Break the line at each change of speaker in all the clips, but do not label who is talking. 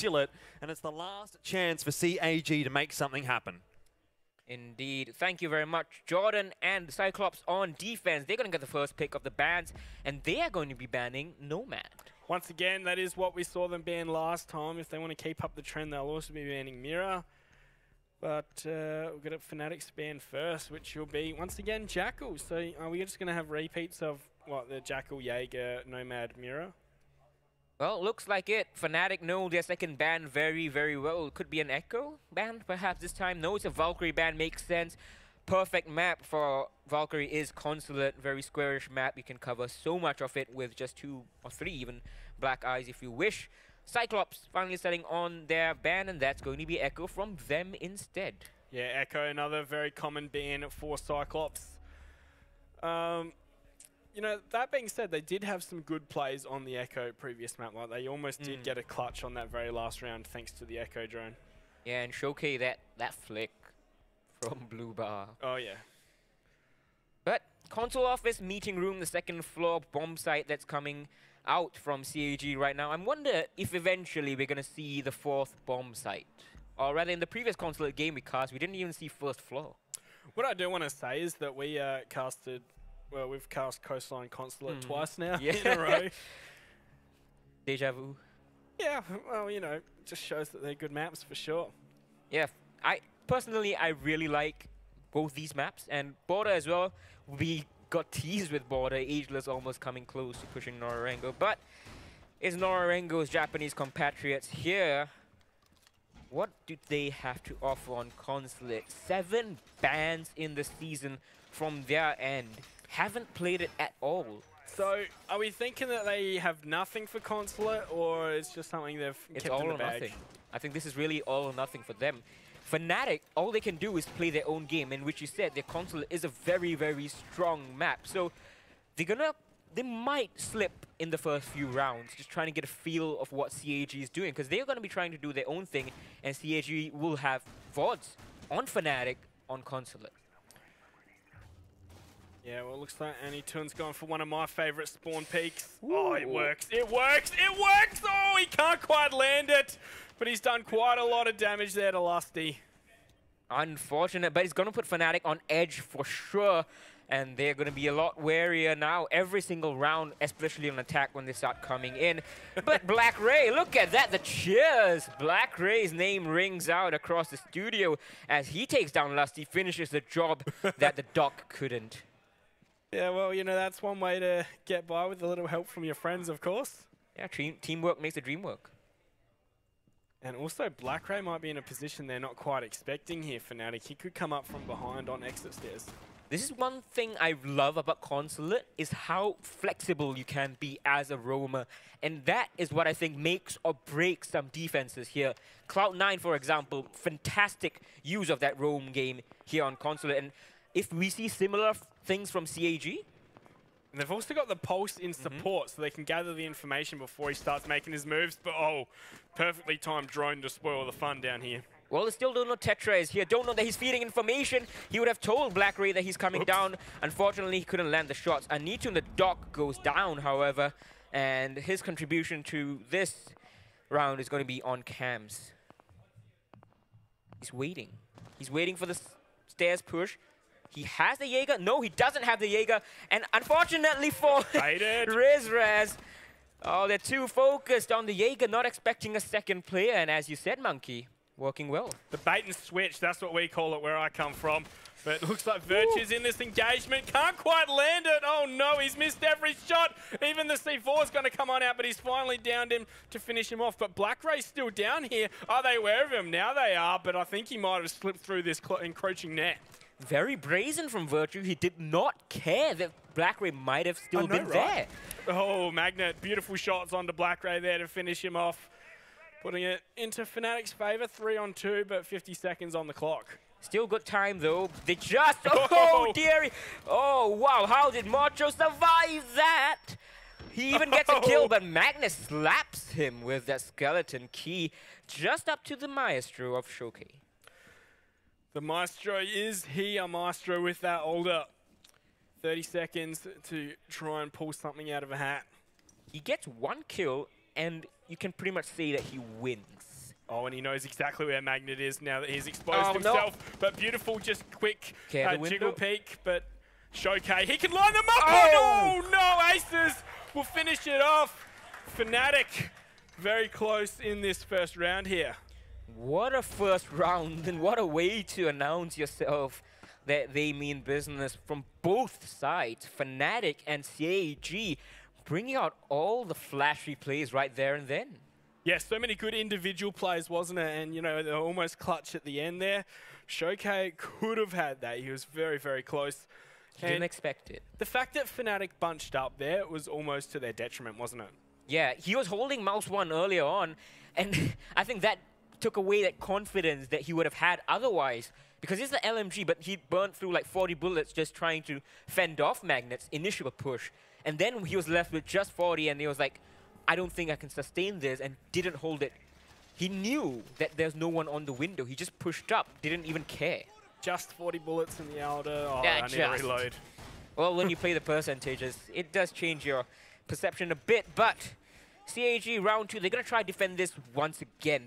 consulate, and it's the last chance for CAG to make something happen.
Indeed. Thank you very much. Jordan and Cyclops on defense. They're going to get the first pick of the bans, and they are going to be banning Nomad.
Once again, that is what we saw them ban last time. If they want to keep up the trend, they'll also be banning Mira. But we'll get a Fnatic's ban first, which will be, once again, Jackal. So are we just going to have repeats of, what, the Jackal, Jaeger, Nomad, Mira?
Well, looks like it. Fnatic know their second ban very, very well. It could be an Echo ban, perhaps this time. No, it's a Valkyrie ban. Makes sense. Perfect map for Valkyrie is Consulate. Very squarish map. You can cover so much of it with just 2 or 3 even black eyes if you wish. Cyclops finally setting on their ban, and that's going to be Echo from them instead.
Yeah, Echo, another very common ban for Cyclops. You know, that being said, they did have some good plays on the Echo previous map. Like, they almost did get a clutch on that very last round thanks to the Echo drone.
Yeah, and Showcase that flick from Blue Bar.
Oh, yeah.
But console office, meeting room, the second floor bomb site that's coming out from CAG right now. I wonder if eventually we're going to see the 4th bomb site. Or rather, in the previous Consulate game we cast, we didn't even see first floor.
What I do want to say is that we casted... Well, we've cast Coastline Consulate twice now in a row.
Deja vu.
Yeah, well, you know, it just shows that they're good maps for sure.
Yeah, personally, I really like both these maps, and Border as well. We got teased with Border, Ageless almost coming close to pushing Norarengo, but it's Norarengo's Japanese compatriots here. What do they have to offer on Consulate? 7 bans in the season from their end. Haven't played it at all.
So, are we thinking that they have nothing for Consulate, or it's just something they've kept in the bag?
Nothing. I think this is really all or nothing for them. Fnatic, all they can do is play their own game, in which you said their Consulate is a very, very strong map. So, they might slip in the first few rounds, just trying to get a feel of what CAG is doing, because they're going to be trying to do their own thing, and CAG will have VODs on Fnatic on Consulate.
Yeah, well, it looks like Anitoon's gone for one of my favorite spawn peaks.
Ooh.
Oh, it works. It works. It works. Oh, he can't quite land it. But he's done quite a lot of damage there to Lusty.
Unfortunate, but it's going to put Fnatic on edge for sure. And they're going to be a lot warier now every single round, especially on attack when they start coming in. But Black Ray, look at that, the cheers. Black Ray's name rings out across the studio as he takes down Lusty, finishes the job that the Doc couldn't.
Yeah, well, you know, that's one way to get by with a little help from your friends, of course.
Yeah, teamwork makes the dream work.
And also, Black Ray might be in a position they're not quite expecting here, Fnatic. He could come up from behind on exit stairs.
This is one thing I love about Consulate, is how flexible you can be as a roamer. And that is what I think makes or breaks some defenses here. Cloud9, for example, fantastic use of that roam game here on Consulate. And if we see similar things from CAG.
And they've also got the pulse in support, so they can gather the information before he starts making his moves. But oh, perfectly timed drone to spoil the fun down here.
Well, they still don't know Tetra is here. Don't know that he's feeding information. He would have told Black Ray that he's coming down. Unfortunately, he couldn't land the shots. Anitu in the dock goes down, however. And his contribution to this round is going to be on cams. He's waiting. He's waiting for the stairs push. He has the Jaeger. No, he doesn't have the Jaeger. And unfortunately for Rizraz, oh, they're too focused on the Jaeger, not expecting a second player. And as you said, Monkey, working well.
The bait and switch, that's what we call it where I come from. But it looks like Virtue's in this engagement. Can't quite land it. Oh no, he's missed every shot. Even the C4 is going to come on out, but he's finally downed him to finish him off. But Black Ray's still down here. Are they aware of him? Now they are, but I think he might have slipped through this encroaching net.
Very brazen from Virtue. He did not care that Black Ray might have still been there.
Oh, Magnet, beautiful shots onto Black Ray there to finish him off. Putting it into Fnatic's favor, 3-on-2, but 50 seconds on the clock.
Still good time though. They just, oh dearie. Oh wow, how did Macho survive that? He even gets a kill, but Magnus slaps him with that skeleton key just up to the Maestro of Showcase.
The Maestro, is he a Maestro with that older? 30 seconds to try and pull something out of a hat.
He gets one kill, and you can pretty much say that he wins.
Oh, and he knows exactly where Magnet is now that he's exposed himself. No. But beautiful, just quick jiggle peek. But Showcase, he can line them up. Oh, no, Aces will finish it off. Fnatic very close in this first round here.
What a first round, and what a way to announce yourself that they mean business from both sides. Fnatic and CAG bringing out all the flashy plays right there and then.
Yeah, so many good individual plays, wasn't it? And, you know, they're almost clutch at the end there. Showcase could have had that. He was very, very close.
He didn't expect it.
The fact that Fnatic bunched up there was almost to their detriment, wasn't it?
Yeah, he was holding mouse 1 earlier on, and I think that took away that confidence that he would have had otherwise. Because it's the LMG, but he burned through like 40 bullets just trying to fend off Magnet's initial push. And then he was left with just 40, and he was like, I don't think I can sustain this, and didn't hold it. He knew that there's no one on the window. He just pushed up, didn't even care.
Just 40 bullets in the Elder. Oh,
yeah,
I need to reload.
Well, when you play the percentages, it does change your perception a bit, but CAG round 2, they're going to try to defend this once again.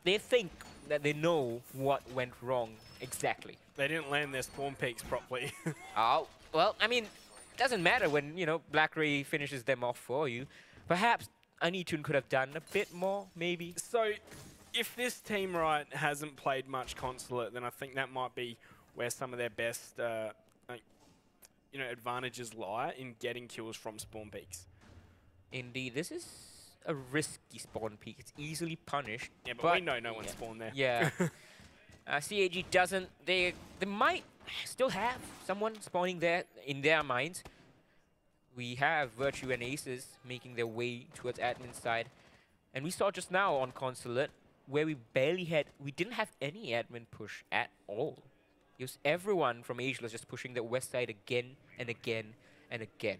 They think that they know what went wrong exactly.
They didn't land their spawn peaks properly.
Oh, well, I mean, it doesn't matter when, you know, Black Ray finishes them off for you. Perhaps Anitun could have done a bit more, maybe.
So, if this team right hasn't played much Consulate, then I think that might be where some of their best, you know, advantages lie in getting kills from spawn peaks.
Indeed, this is a risky spawn peak. It's easily punished.
Yeah, but we know no one spawned there.
Yeah. CAG doesn't. They might still have someone spawning there in their minds. We have Virtue and Aces making their way towards admin side. And we saw just now on Consulate where we didn't have any admin push at all. It was everyone from Ageless just pushing the west side again and again and again.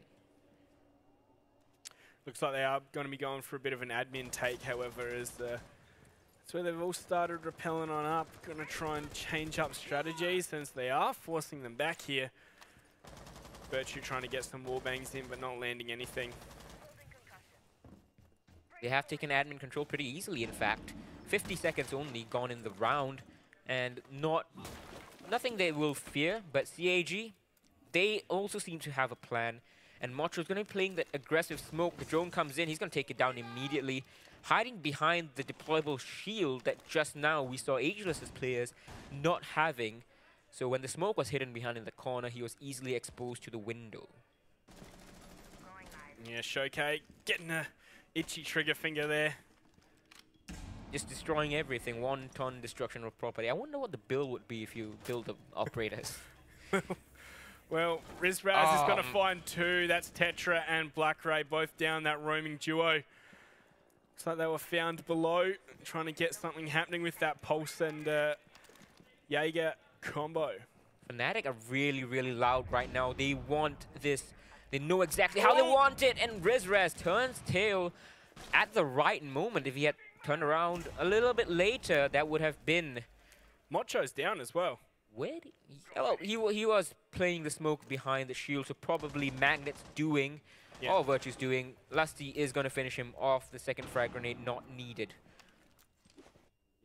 Looks like they are going to be going for a bit of an admin take, however, as that's where they've all started rappelling on up. Going to try and change up strategies since they are forcing them back here. Virtue trying to get some wallbangs in, but not landing anything.
They have taken admin control pretty easily, in fact. 50 seconds only gone in the round, and nothing they will fear, but CAG, they also seem to have a plan. And Motro's going to be playing that aggressive smoke. The drone comes in, he's going to take it down immediately, hiding behind the deployable shield that just now we saw Ageless's players not having. So when the smoke was hidden behind in the corner, he was easily exposed to the window.
Yeah, Showcase getting a itchy trigger finger there.
Just destroying everything, 1-ton destruction of property. I wonder what the bill would be if you build the operators.
Well, Rizraz is going to find 2. That's Tetra and Black Ray, both down that roaming duo. Looks like they were found below, trying to get something happening with that Pulse and Jaeger combo.
Fnatic are really, really loud right now. They want this. They know exactly how they want it. And Rizraz turns tail at the right moment. If he had turned around a little bit later, that would have been...
Mocho's down as well.
Where did he was playing the smoke behind the shield, so probably Magnet's doing, or Virtue's doing. Lusty is going to finish him off. The second frag grenade not needed.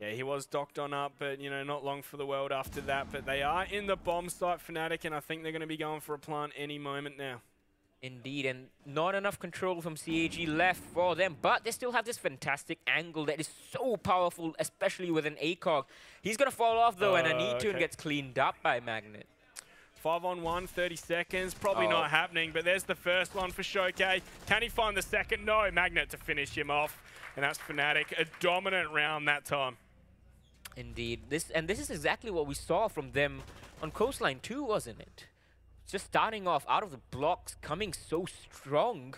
Yeah, he was docked on up, but, you know, not long for the world after that. But they are in the bomb site, Fnatic, and I think they're going to be going for a plant any moment now.
Indeed, and not enough control from CAG left for them, but they still have this fantastic angle that is so powerful, especially with an ACOG. He's going to fall off, though, and Anitun gets cleaned up by Magnet.
5-on-1, 30 seconds. Probably not happening, but there's the first one for Showcase. Can he find the second? No, Magnet to finish him off, and that's Fnatic. A dominant round that time.
Indeed. This is exactly what we saw from them on Coastline 2, wasn't it? Just starting off out of the blocks, coming so strong.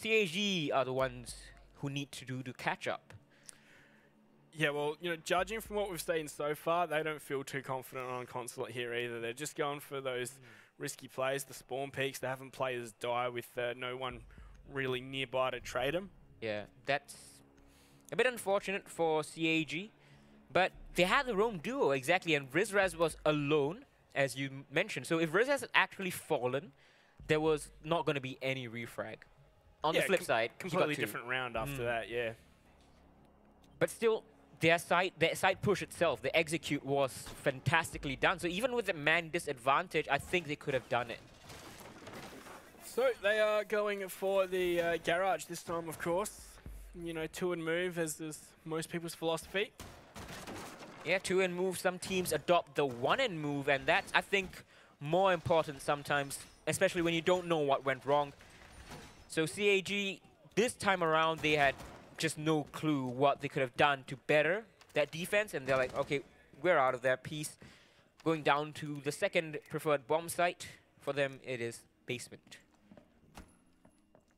CAG are the ones who need to do to catch up.
Yeah, well, you know, judging from what we've seen so far, they don't feel too confident on Consulate here either. They're just going for those risky plays, the spawn peaks. They haven't players die with no one really nearby to trade them.
Yeah, that's a bit unfortunate for CAG, but they had their own duo, exactly, and Rizraz was alone, as you mentioned. So if Rizraz had actually fallen, there was not going to be any refrag. On the flip side,
completely different round after that, yeah.
But still, their side push itself, the execute was fantastically done. So even with the man disadvantage, I think they could have done it.
So they are going for the garage this time, of course. You know, 2 and move as is most people's philosophy.
Yeah, 2 and move. Some teams adopt the 1 and move, and that's, I think, more important sometimes, especially when you don't know what went wrong. So CAG, this time around, they had just no clue what they could have done to better that defense, and they're like, okay, we're out of that piece. Going down to the second preferred bomb site. For them, it is basement.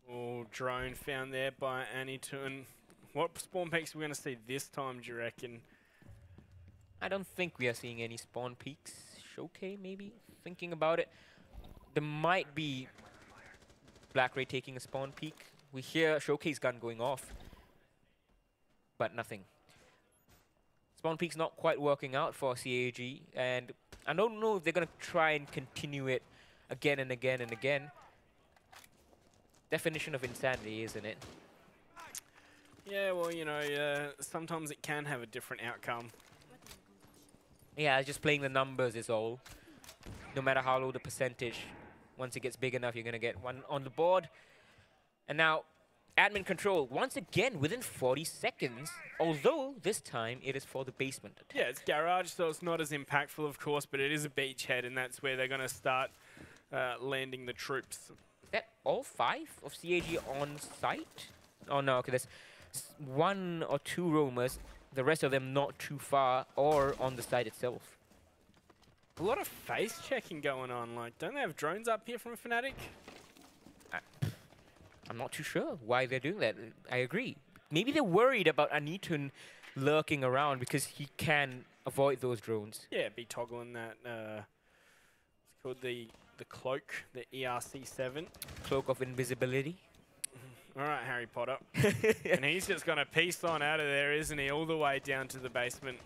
Oh, drone found there by Anytoon. What spawn peaks are we going to see this time, do you reckon?
I don't think we are seeing any spawn peaks. Showcase, maybe? Thinking about it. There might be Black Ray taking a spawn peak. We hear Showcase gun going off, but nothing. Spawn peak's not quite working out for CAG, and I don't know if they're going to try and continue it again and again and again. Definition of insanity, isn't it?
Yeah, well, you know, sometimes it can have a different outcome.
Yeah, just playing the numbers is all. No matter how low the percentage, once it gets big enough, you're going to get one on the board. And now, admin control, once again, within 40 seconds, although this time it is for the basement.
Yeah, it's garage, so it's not as impactful, of course, but it is a beachhead, and that's where they're going to start landing the troops.
Is that all 5 of CAG on site? Oh, no, okay, there's 1 or 2 roamers, the rest of them not too far or on the site itself.
A lot of face checking going on. Like, don't they have drones up here from Fnatic?
I'm not too sure why they're doing that. I agree. Maybe they're worried about Anytoon lurking around because he can avoid those drones.
Yeah, be toggling that. It's called the cloak, the ERC7.
Cloak of invisibility.
All right, Harry Potter. And he's just going to piece on out of there, isn't he? All the way down to the basement.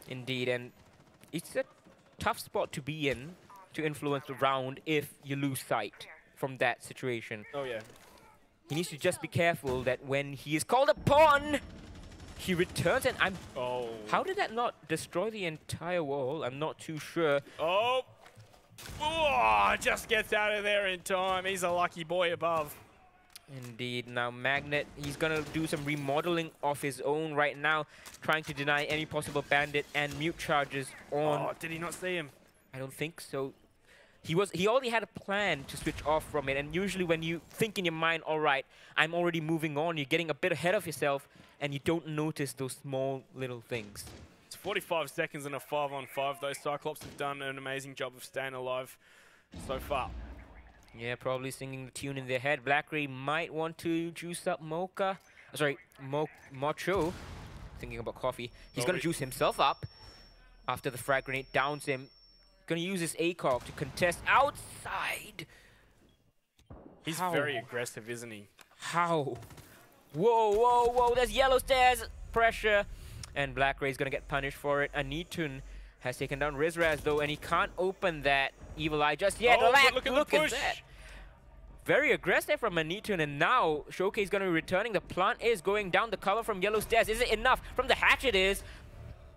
Indeed, and it's a tough spot to be in to influence the round if you lose sight from that situation.
Oh, yeah.
He needs to just be careful that when he is called upon, he returns, and I'm...
Oh.
How did that not destroy the entire wall? I'm not too sure.
Oh. Oh, just gets out of there in time. He's a lucky boy above.
Indeed. Now Magnet, he's gonna do some remodeling of his own right now, trying to deny any possible bandit and mute charges on...
Oh, did he not see him?
I don't think so. He already had a plan to switch off from it, and usually when you think in your mind, all right, I'm already moving on, you're getting a bit ahead of yourself, and you don't notice those small little things.
It's 45 seconds and a 5-on-5. Those Cyclops have done an amazing job of staying alive so far.
Yeah, probably singing the tune in their head. Black Ray might want to juice up Mocha. Sorry, Macho. Thinking about coffee. He's going to juice himself up after the frag grenade downs him. Going to use his ACOG to contest outside.
He's very aggressive, isn't he?
How? Whoa, whoa, whoa. There's yellow stairs. Pressure. And Black Ray's going to get punished for it. Anytoon has taken down Rizraz, though, and he can't open that Evil Eye just yet.
Oh, look at that.
Very aggressive from Anytoon, and now Showcase going to be returning. The plant is going down the cover from yellow stairs. Is it enough? From the hatch it is.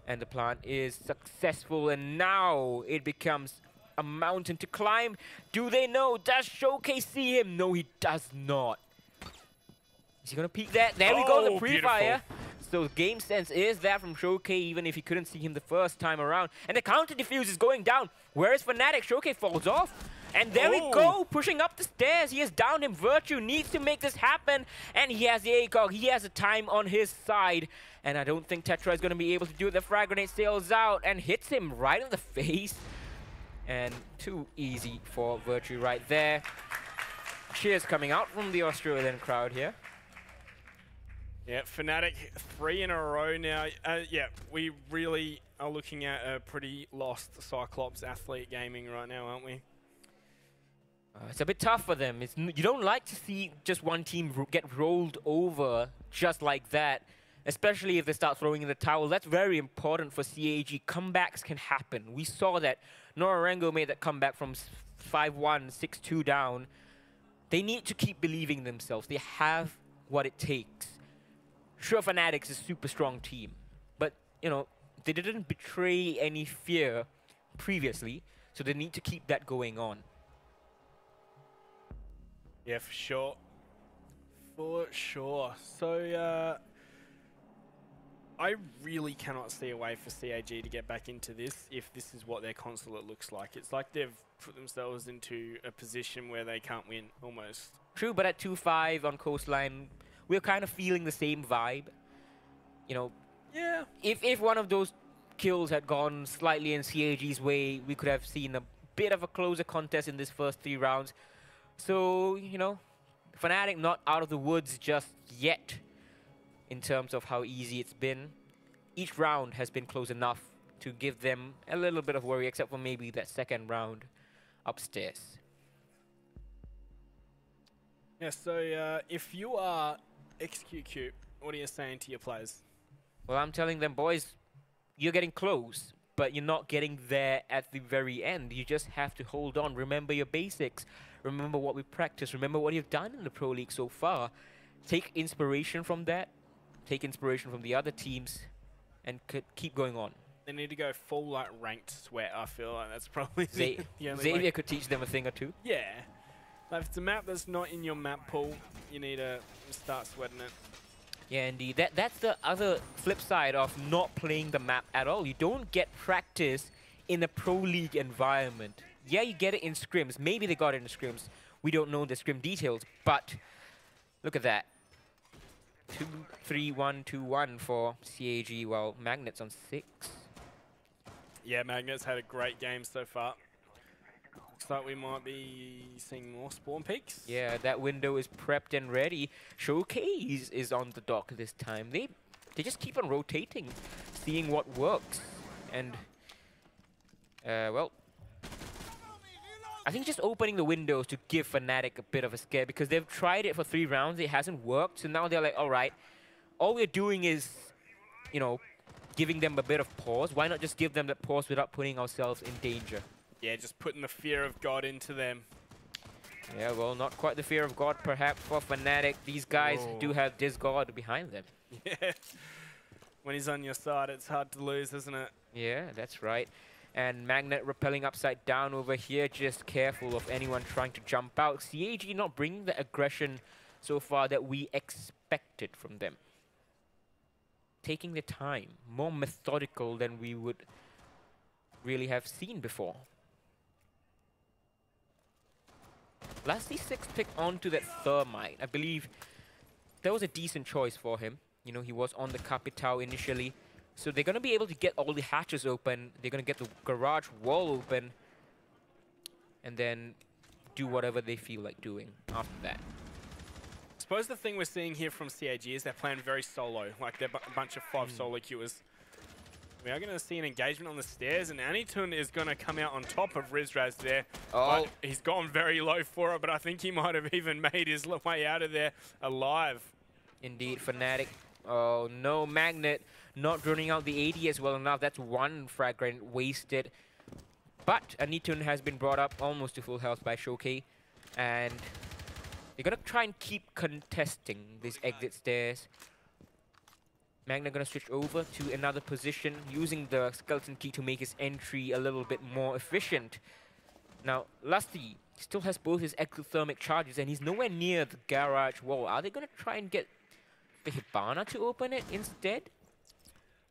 And the plant is successful, and now it becomes a mountain to climb. Do they know? Does Showcase see him? No, he does not. Is he going to peek that? There we go, the pre-fire. So game sense is that from Showcase, even if he couldn't see him the first time around. And the counter defuse is going down. Where is Fnatic? Showcase falls off. And there we go, pushing up the stairs. He has downed him. Virtue needs to make this happen. And he has the ACOG. He has the time on his side. And I don't think Tetra is going to be able to do it. The frag grenade sails out and hits him right in the face. And too easy for Virtue right there. Cheers coming out from the Australian crowd here.
Yeah, Fnatic 3 in a row now. Yeah, we really are looking at a pretty lost Cyclops athlete gaming right now, aren't we?
It's a bit tough for them. You don't like to see just one team get rolled over just like that, especially if they start throwing in the towel. That's very important for CAG. Comebacks can happen. We saw that Norarengo made that comeback from 5-1, 6-2 down. They need to keep believing in themselves. They have what it takes. Sure, Fnatic's a super strong team, but, you know, they didn't betray any fear previously, so they need to keep that going on.
Yeah, for sure. For sure. So, I really cannot see a way for CAG to get back into this if this is what their consulate looks like. It's like they've put themselves into a position where they can't win, almost.
True, but at 2-5 on Coastline, we're kind of feeling the same vibe. You know,
Yeah.
if one of those kills had gone slightly in CAG's way, we could have seen a bit of a closer contest in this first 3 rounds. So, you know, Fnatic not out of the woods just yet in terms of how easy it's been. Each round has been close enough to give them a little bit of worry, except for maybe that second round upstairs.
Yeah, so if you are XQQ, what are you saying to your players?
Well, I'm telling them, boys, you're getting close, but you're not getting there at the very end. You just have to hold on. Remember your basics. Remember what we practiced. Remember what you've done in the Pro League so far. Take inspiration from that. Take inspiration from the other teams, and keep going on.
They need to go full like ranked sweat. I feel like that's probably the only
Xavier
way.
could teach them a thing or two.
Yeah. Like if it's a map that's not in your map pool, you need to start sweating it.
Yeah, indeed. That's the other flip side of not playing the map at all. You don't get practice in a Pro League environment. Yeah, you get it in scrims. Maybe they got it in scrims. We don't know the scrim details, but look at that. 2-3-1-2-1 for CAG, while Magnet's on 6.
Yeah, Magnet's had a great game so far. Looks like we might be seeing more spawn peaks.
Yeah, that window is prepped and ready. Showcase is on the dock this time. They just keep on rotating, seeing what works. And, well, I think just opening the windows to give Fnatic a bit of a scare, because they've tried it for 3 rounds, it hasn't worked, so now they're like, all right, all we're doing is, you know, giving them a bit of pause. Why not just give them that pause without putting ourselves in danger?
Yeah, just putting the fear of God into them.
Yeah, well, not quite the fear of God, perhaps, for Fnatic. These guys do have this God behind them.
Yeah. When he's on your side, it's hard to lose, isn't it?
Yeah, that's right. And Magnet repelling upside down over here, just careful of anyone trying to jump out. CAG not bringing the aggression so far that we expected from them. Taking the time, more methodical than we would really have seen before. Lastly, 6 picked onto that Thermite. I believe that was a decent choice for him. You know, he was on the Capitao initially. So they're going to be able to get all the hatches open. They're going to get the garage wall open. And then do whatever they feel like doing after that.
I suppose the thing we're seeing here from CAG is they're playing very solo. Like they're a bunch of 5 solo queuers. We are going to see an engagement on the stairs, and Anitun is going to come out on top of Rizraz there.
Oh.
But he's gone very low for it, but I think he might have even made his way out of there alive.
Indeed, Fnatic. Oh no, Magnet not droning out the AD as well enough. That's 1 frag grenade wasted. But Anitun has been brought up almost to full health by Showcase. And they're going to try and keep contesting these exit stairs. Magnet going to switch over to another position, using the skeleton key to make his entry a little bit more efficient. Now, Lusty still has both his exothermic charges, and he's nowhere near the garage wall. Are they going to try and get the Hibana to open it instead?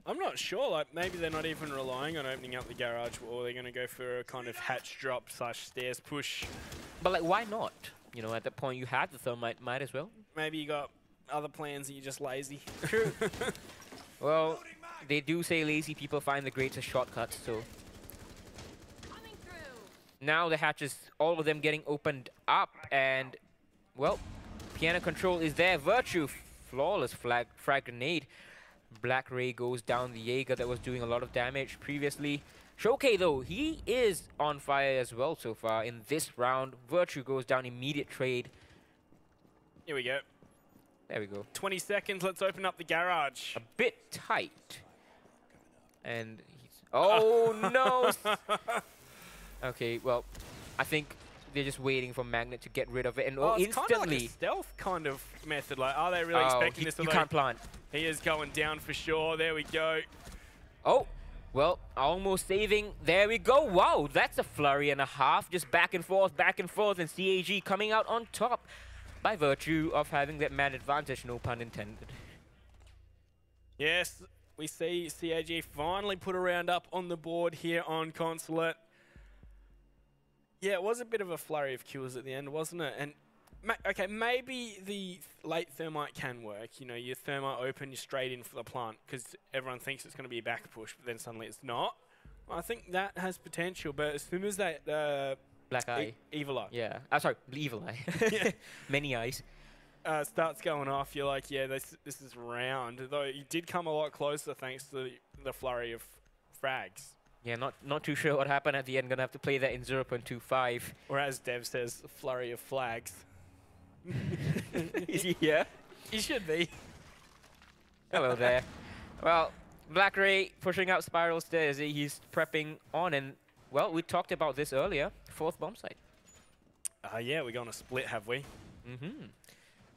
I'm not sure. Like maybe they're not even relying on opening up the garage wall. They're going to go for a kind of hatch drop / stairs push.
But like, why not? You know, at that point you have the Thermite, might as well.
Maybe you got other plans and you're just lazy.
True. Well, they do say lazy people find the greatest shortcuts, so. Now the hatches, all of them getting opened up, and, well, piano control is there. Virtue, flawless frag grenade. Black Ray goes down the Jaeger that was doing a lot of damage previously. Showcase, though, he is on fire as well so far in this round. Virtue goes down, immediate trade.
Here we go.
There we go.
20 seconds, let's open up the garage.
A bit tight. And he's... Oh, no! Okay, well, I think they're just waiting for Magnet to get rid of it, and
it's kind of like a
instantly.
stealth kind of method. Like, are they really expecting this?
You can't plant.
He is going down for sure. There we go.
Oh, well, almost saving. There we go. Wow, that's a flurry and a half. Just back and forth, and CAG coming out on top by virtue of having that man advantage, no pun intended.
Yes, we see CAG finally put a round up on the board here on Consulate. Yeah, it was a bit of a flurry of kills at the end, wasn't it? And okay, maybe the late thermite can work. You know, your thermite open, you're straight in for the plant because everyone thinks it's going to be a back push, but then suddenly it's not. I think that has potential, but as soon as that
Black Eye,
Evil Eye,
yeah, sorry, Evil Eye,
yeah.
Many eyes,
starts going off, you're like, yeah, this is round. Though he did come a lot closer thanks to the flurry of frags.
Yeah, not too sure what happened at the end. Gonna have to play that in 0.25.
Or as Dev says, a flurry of flags.
Is he here?
He should be.
Hello there. Well, Black Ray pushing out spiral stairs. He's prepping on, and well, we talked about this earlier. 4th bomb site.
Yeah, we're going to split, have we?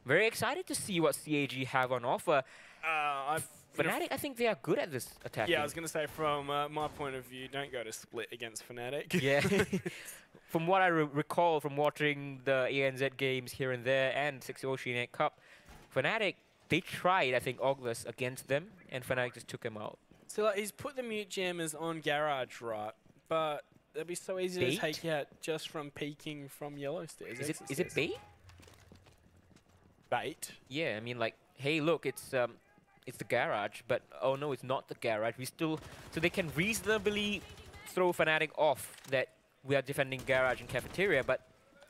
Very excited to see what CAG have on offer. Fnatic, I think they are good at this attack.
Yeah, I was going to say, from my point of view, don't go to split against Fnatic.
Yeah. From what I recall from watching the ANZ games here and there and 6 Oceanic Cup, Fnatic, they tried, I think, August against them, and Fnatic just took him out.
So like, he's put the mute jammers on Garage, right? But it'd be so easy to take out just from peeking from yellow stairs.
Is it bait?
Bait?
Yeah, I mean, like, hey, look, it's the garage, but oh no, it's not the garage. So they can reasonably throw Fnatic off that we are defending garage and cafeteria, but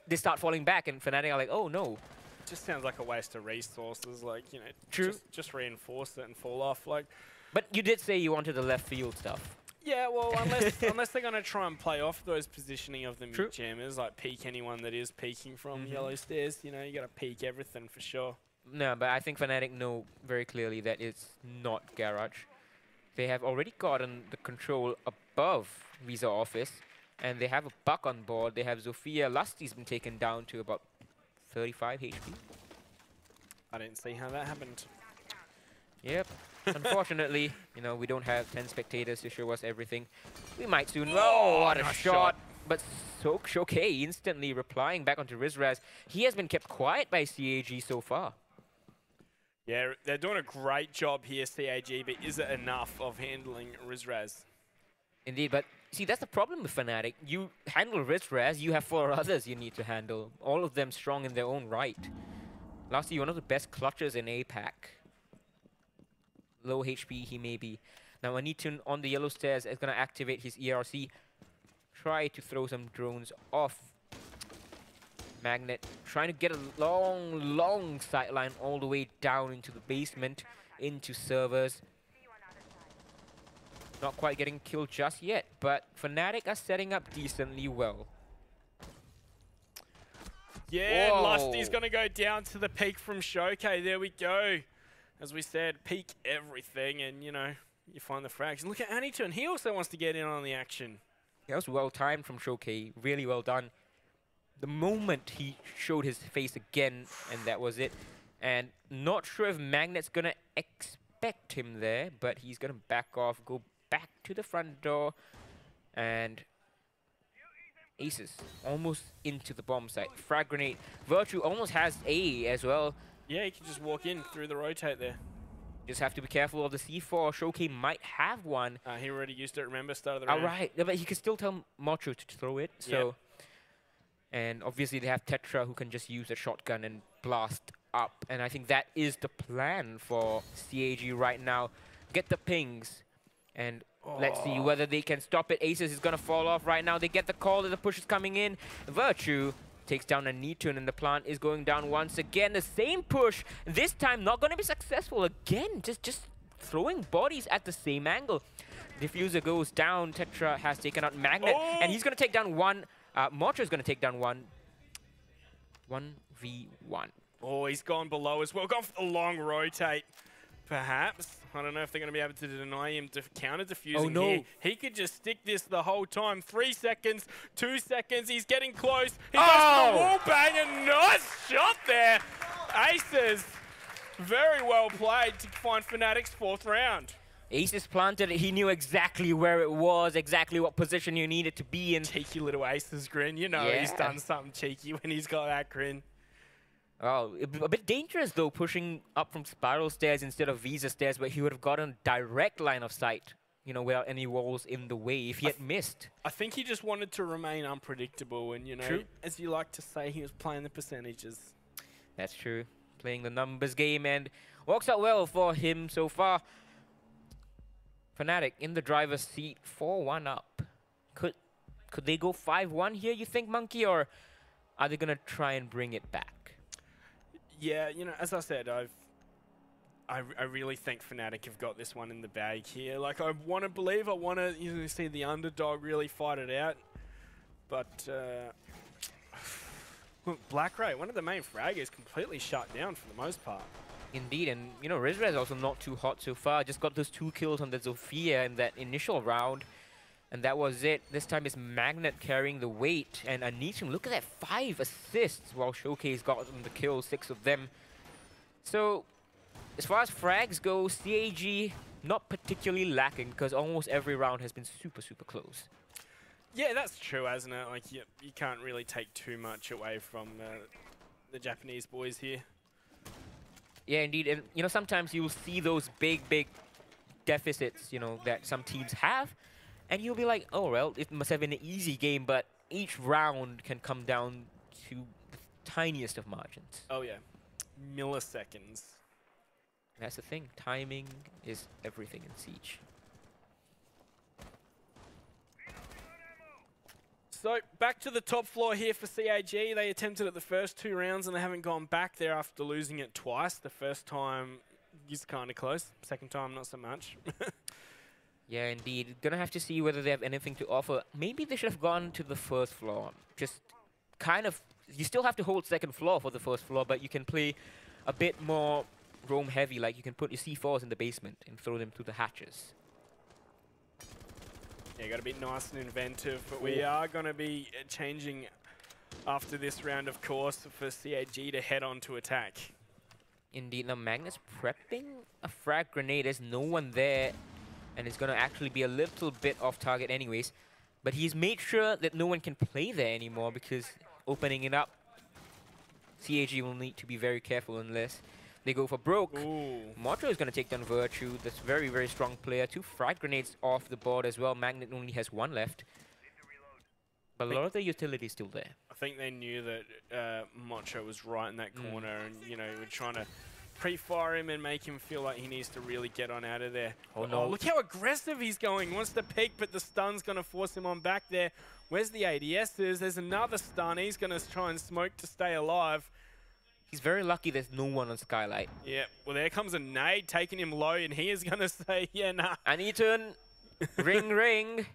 they start falling back, and Fnatic are like, oh no.
Just sounds like a waste of resources. Like, you know,
True.
Just reinforce it and fall off. Like,
but you did say you wanted the left field stuff.
Yeah, well, unless they're going to try and play off those positioning of the mid jammers, like peek anyone that is peeking from yellow stairs. You know, you got to peek everything for sure.
No, but I think Fnatic know very clearly that it's not garage. They have already gotten the control above Visa Office, and they have a buck on board. They have Zofia. Lusty's been taken down to about 35 HP.
I didn't see how that happened.
Yep. Unfortunately, you know, we don't have 10 spectators to show us everything. We might soon. Oh, what a shot. But Shoke instantly replying back onto Rizraz. He has been kept quiet by CAG so far.
Yeah, they're doing a great job here, CAG, but is it enough of handling Rizraz?
Indeed, but see, that's the problem with Fnatic. You handle Rizraz, you have 4 others you need to handle. All of them strong in their own right. Lastly, one of the best clutchers in APAC. Low HP he may be. Now Anitun on the yellow stairs is going to activate his ERC. Try to throw some drones off. Magnet trying to get a long sideline all the way down into the basement, into servers. Not quite getting killed just yet, but Fnatic are setting up decently well.
Yeah, Lusty's going to go down to the peak from Shoke. There we go. As we said, peak everything, and, you know, you find the frags. And look at Anitun. He also wants to get in on the action.
That was well timed from Shoke. Really well done. The moment he showed his face again, and that was it. And not sure if Magnet's going to expect him there, but he's going to back off, go back to the front door, and Aces almost into the bomb site. Frag grenade. Virtue almost has A as well.
Yeah, he can just walk in through the rotate there.
Just have to be careful of the C4. Shoke might have one.
He already used it, remember, start of the round.
All right, but he can still tell Map2 to throw it. So,
yep.
And obviously they have Tetra who can just use a shotgun and blast up. And I think that is the plan for CAG right now. Get the pings. And let's see whether they can stop it. Aces is going to fall off right now. They get the call that the push is coming in. Virtue takes down Anitun, and the plant is going down once again. The same push, this time not going to be successful again. Just throwing bodies at the same angle. Diffuser goes down. Tetra has taken out Magnet, and he's going to take down one. Map2 is going to take down 1v1.
Oh, he's gone below as well. Gone for the long rotate. Perhaps. I don't know if they're going to be able to deny him counter defusing
Oh, no.
here. He could just stick this the whole time. 3 seconds, 2 seconds. He's getting close. He goes for the wall bang. A nice shot there. Aces. Very well played to find Fnatic's 4th round.
Aces planted it. He knew exactly where it was, exactly what position you needed to be in.
Cheeky little Aces grin. You know he's done something cheeky when he's got that grin.
Oh, a bit dangerous though, pushing up from spiral stairs instead of Visa stairs, but he would have gotten direct line of sight, you know, without any walls in the way if he had missed.
I think he just wanted to remain unpredictable, and, you know, as you like to say, he was playing the percentages.
That's true. Playing the numbers game, and works out well for him so far. Fnatic in the driver's seat, 4-1 up. Could they go 5-1 here, you think, Monkey, or are they going to try and bring it back?
Yeah, you know, as I said, I really think Fnatic have got this one in the bag here. Like, I want to believe, I want to see the underdog really fight it out. But, look, BlackRay, one of the main fraggers, completely shut down for the most part.
Indeed, and, you know, Rizra is also not too hot so far. Just got those 2 kills on the Zofia in that initial round. And that was it. This time it's Magnet carrying the weight. And Anichum, look at that, 5 assists while Showcase got them the kills, 6 of them. So, as far as frags go, CAG not particularly lacking because almost every round has been super, super close.
Yeah, that's true, hasn't it? Like, you can't really take too much away from the Japanese boys here.
Yeah, indeed. And, you know, sometimes you'll see those big, big deficits, you know, that some teams have. And you'll be like, oh, well, it must have been an easy game, but each round can come down to the tiniest of margins.
Oh, yeah. Milliseconds.
That's the thing. Timing is everything in Siege.
So, back to the top floor here for CAG. They attempted it the first 2 rounds, and they haven't gone back there after losing it twice. The first time is kind of close. Second time, not so much.
Yeah, indeed. Gonna have to see whether they have anything to offer. Maybe they should have gone to the first floor. Just kind of... You still have to hold second floor for the first floor, but you can play a bit more roam heavy. Like, you can put your C4s in the basement and throw them through the hatches.
Yeah, got to be nice and inventive, but we are going to be changing after this round, of course, for CAG to head on to attack.
Indeed. Now, Magnus prepping a frag grenade. There's no one there. And it's going to actually be a little bit off target anyways. But he's made sure that no one can play there anymore because opening it up, CAG will need to be very careful unless they go for broke. Motro is going to take down Virtue. That's very, very strong player. 2 frag grenades off the board as well. Magnet only has 1 left. But a lot of the utility is still there.
I think they knew that Mocho was right in that corner and, you know, we're trying to pre-fire him and make him feel like he needs to really get on out of there.
Oh, no.
Oh, look how aggressive he's going. Wants to peek, but the stun's going to force him on back there. Where's the ADSs? There's another stun. He's going to try and smoke to stay alive.
He's very lucky there's no one on Skylight.
Yeah, well, there comes a nade taking him low, and he is going to say, yeah, nah.
Aniton, ring, ring.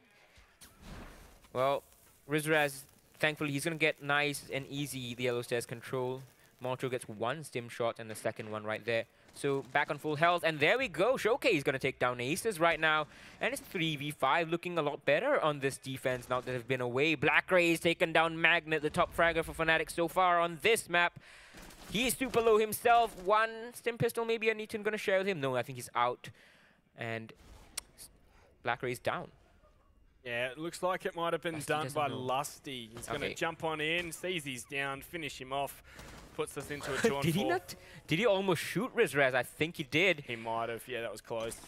Well, Rizraz, thankfully, he's going to get nice and easy the yellow stairs control. Motro gets 1 stim shot and the second one right there. So back on full health, and there we go. Showcase is going to take down Aces right now. And it's 3v5, looking a lot better on this defense now that they've been away. BlackRay's taken down Magnet, the top fragger for Fnatic so far on this map. He's super low himself. 1 stim pistol, maybe Aniton going to share with him. No, I think he's out. And BlackRay's down.
Yeah, it looks like it might have been done by Lusty. He's going to jump on in, sees he's down, finish him off. Puts us into a 2-on-4.
Did he not? Did he almost shoot Rizraz? I think he did.
He might have. Yeah, that was close.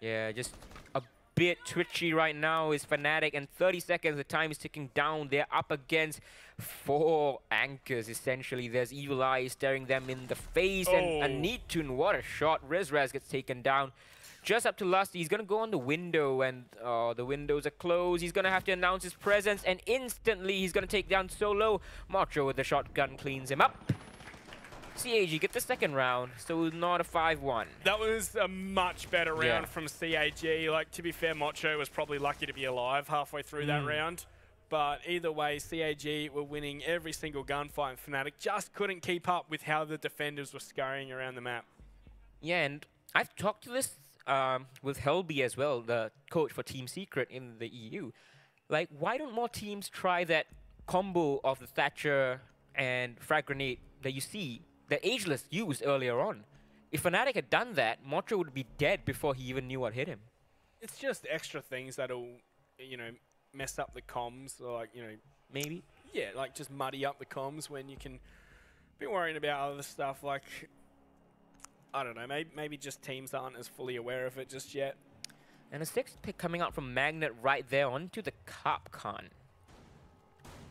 Yeah, just a bit twitchy right now is Fnatic, and 30 seconds, the time is ticking down. They're up against 4 anchors, essentially. There's Evil Eye staring them in the face, and Anitun, what a shot. Rizraz gets taken down. Just up to Lusty, he's going to go on the window, and the windows are closed. He's going to have to announce his presence, and instantly he's going to take down Solo. Motro with the shotgun cleans him up. CAG get the second round, so not a 5-1.
That was a much better round from CAG. Like, to be fair, Motro was probably lucky to be alive halfway through that round. But either way, CAG were winning every single gunfight, and Fnatic just couldn't keep up with how the defenders were scurrying around the map.
Yeah, and I've talked to this with Helby as well, the coach for Team Secret in the EU. Like, why don't more teams try that combo of the Thatcher and Frag Grenade that you see, that Ageless used earlier on? If Fnatic had done that, Mocho would be dead before he even knew what hit him.
It's just extra things that'll, you know, mess up the comms, or like, you know,
Maybe.
yeah, like just muddy up the comms when you can be worrying about other stuff. Like, I don't know, maybe just teams aren't as fully aware of it just yet.
And a 6th pick coming out from Magnet right there onto the Capcan.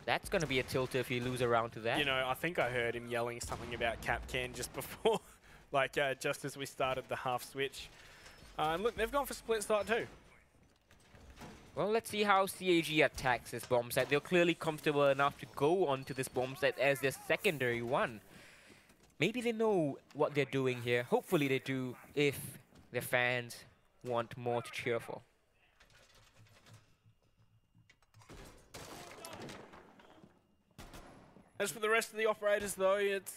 That's going to be a tilter if you lose a round to that.
You know, I think I heard him yelling something about Capcan just before, like just as we started the half switch. And look, they've gone for split start too.
Well, let's see how CAG attacks this bomb site. They're clearly comfortable enough to go onto this bomb site as their secondary one. Maybe they know what they're doing here. Hopefully they do, if their fans want more to cheer for.
As for the rest of the operators, though, it's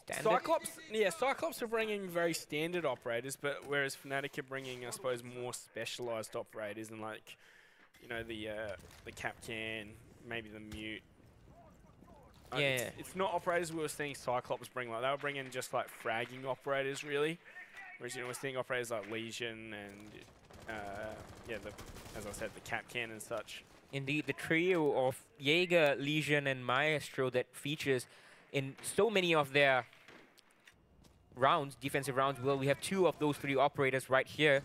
Standard.
CYCLOPS. Yeah, CYCLOPS are bringing very standard operators, but whereas Fnatic are bringing, I suppose, more specialized operators, and like, you know, the Capcan, maybe the Mute.
Yeah.
It's not operators we were seeing CYCLOPS bring. Like, they were bringing just like fragging operators, really. Whereas, you know, we're seeing operators like Legion and yeah, as I said, the Capcan and such.
Indeed, the trio of Jaeger, Legion, and Maestro that features in so many of their rounds, defensive rounds. Well, we have 2 of those 3 operators right here,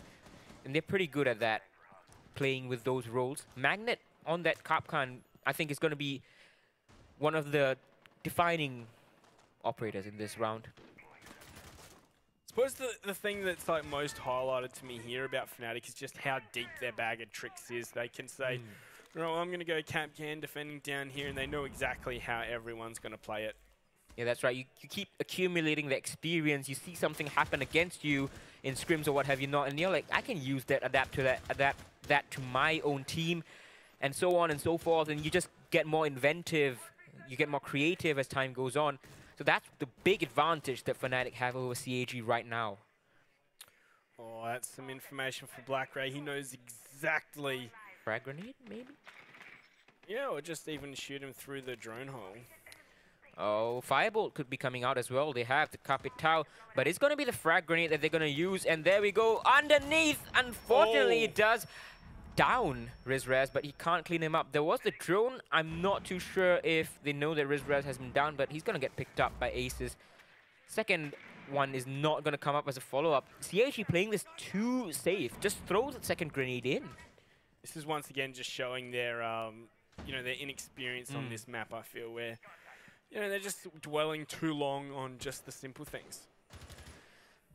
and they're pretty good at that, playing with those roles. Magnet on that Capcan, I think, is going to be one of the defining operators in this round.
I suppose the thing that's like most highlighted to me here about Fnatic is just how deep their bag of tricks is. They can say, "No, I'm going to go Capcan defending down here," and they know exactly how everyone's going to play it.
Yeah, that's right. You keep accumulating the experience. You see something happen against you in scrims or what have you not, and you're like, I can use that, adapt that to my own team, and so on and so forth. And you just get more inventive. You get more creative as time goes on. So that's the big advantage that Fnatic have over CAG right now.
Oh, that's some information for Black Ray. He knows exactly.
Frag grenade, maybe?
Yeah, or just even shoot him through the drone hole.
Oh, Firebolt could be coming out as well. They have the Capitao, but it's going to be the frag grenade that they're going to use. And there we go, underneath. Unfortunately, it does down Rizraz, but he can't clean him up. There was the drone. I'm not too sure if they know that Rizraz has been down, but he's going to get picked up by Aces. Second one is not going to come up as a follow-up. CAG playing this too safe. Just throw the second grenade in.
This is once again just showing their, you know, their inexperience on this map, I feel, where, you know, they're just dwelling too long on just the simple things.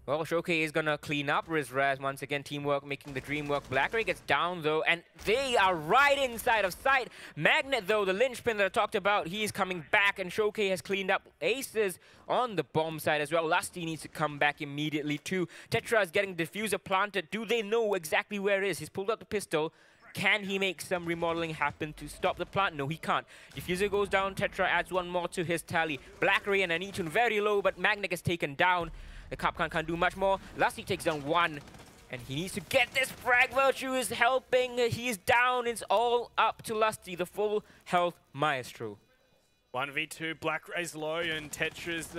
Well, Showcase is going to clean up Rizraz once again. Teamwork making the dream work. Blackray gets down, though, and they are right inside of sight. Magnet, though, the linchpin that I talked about, he is coming back, and Showcase has cleaned up Aces on the bomb side as well. Lusty needs to come back immediately, too. Tetra is getting diffuser planted. Do they know exactly where it is? He's pulled out the pistol. Can he make some remodeling happen to stop the plant? No, he can't. Diffuser goes down. Tetra adds one more to his tally. Blackray and Anitun very low, but Magnet is taken down. The Capcan can't do much more. Lusty takes down one, and he needs to get this frag. Virtue is helping. He's down. It's all up to Lusty, the full health maestro.
1v2, Blackray's low, and Tetra's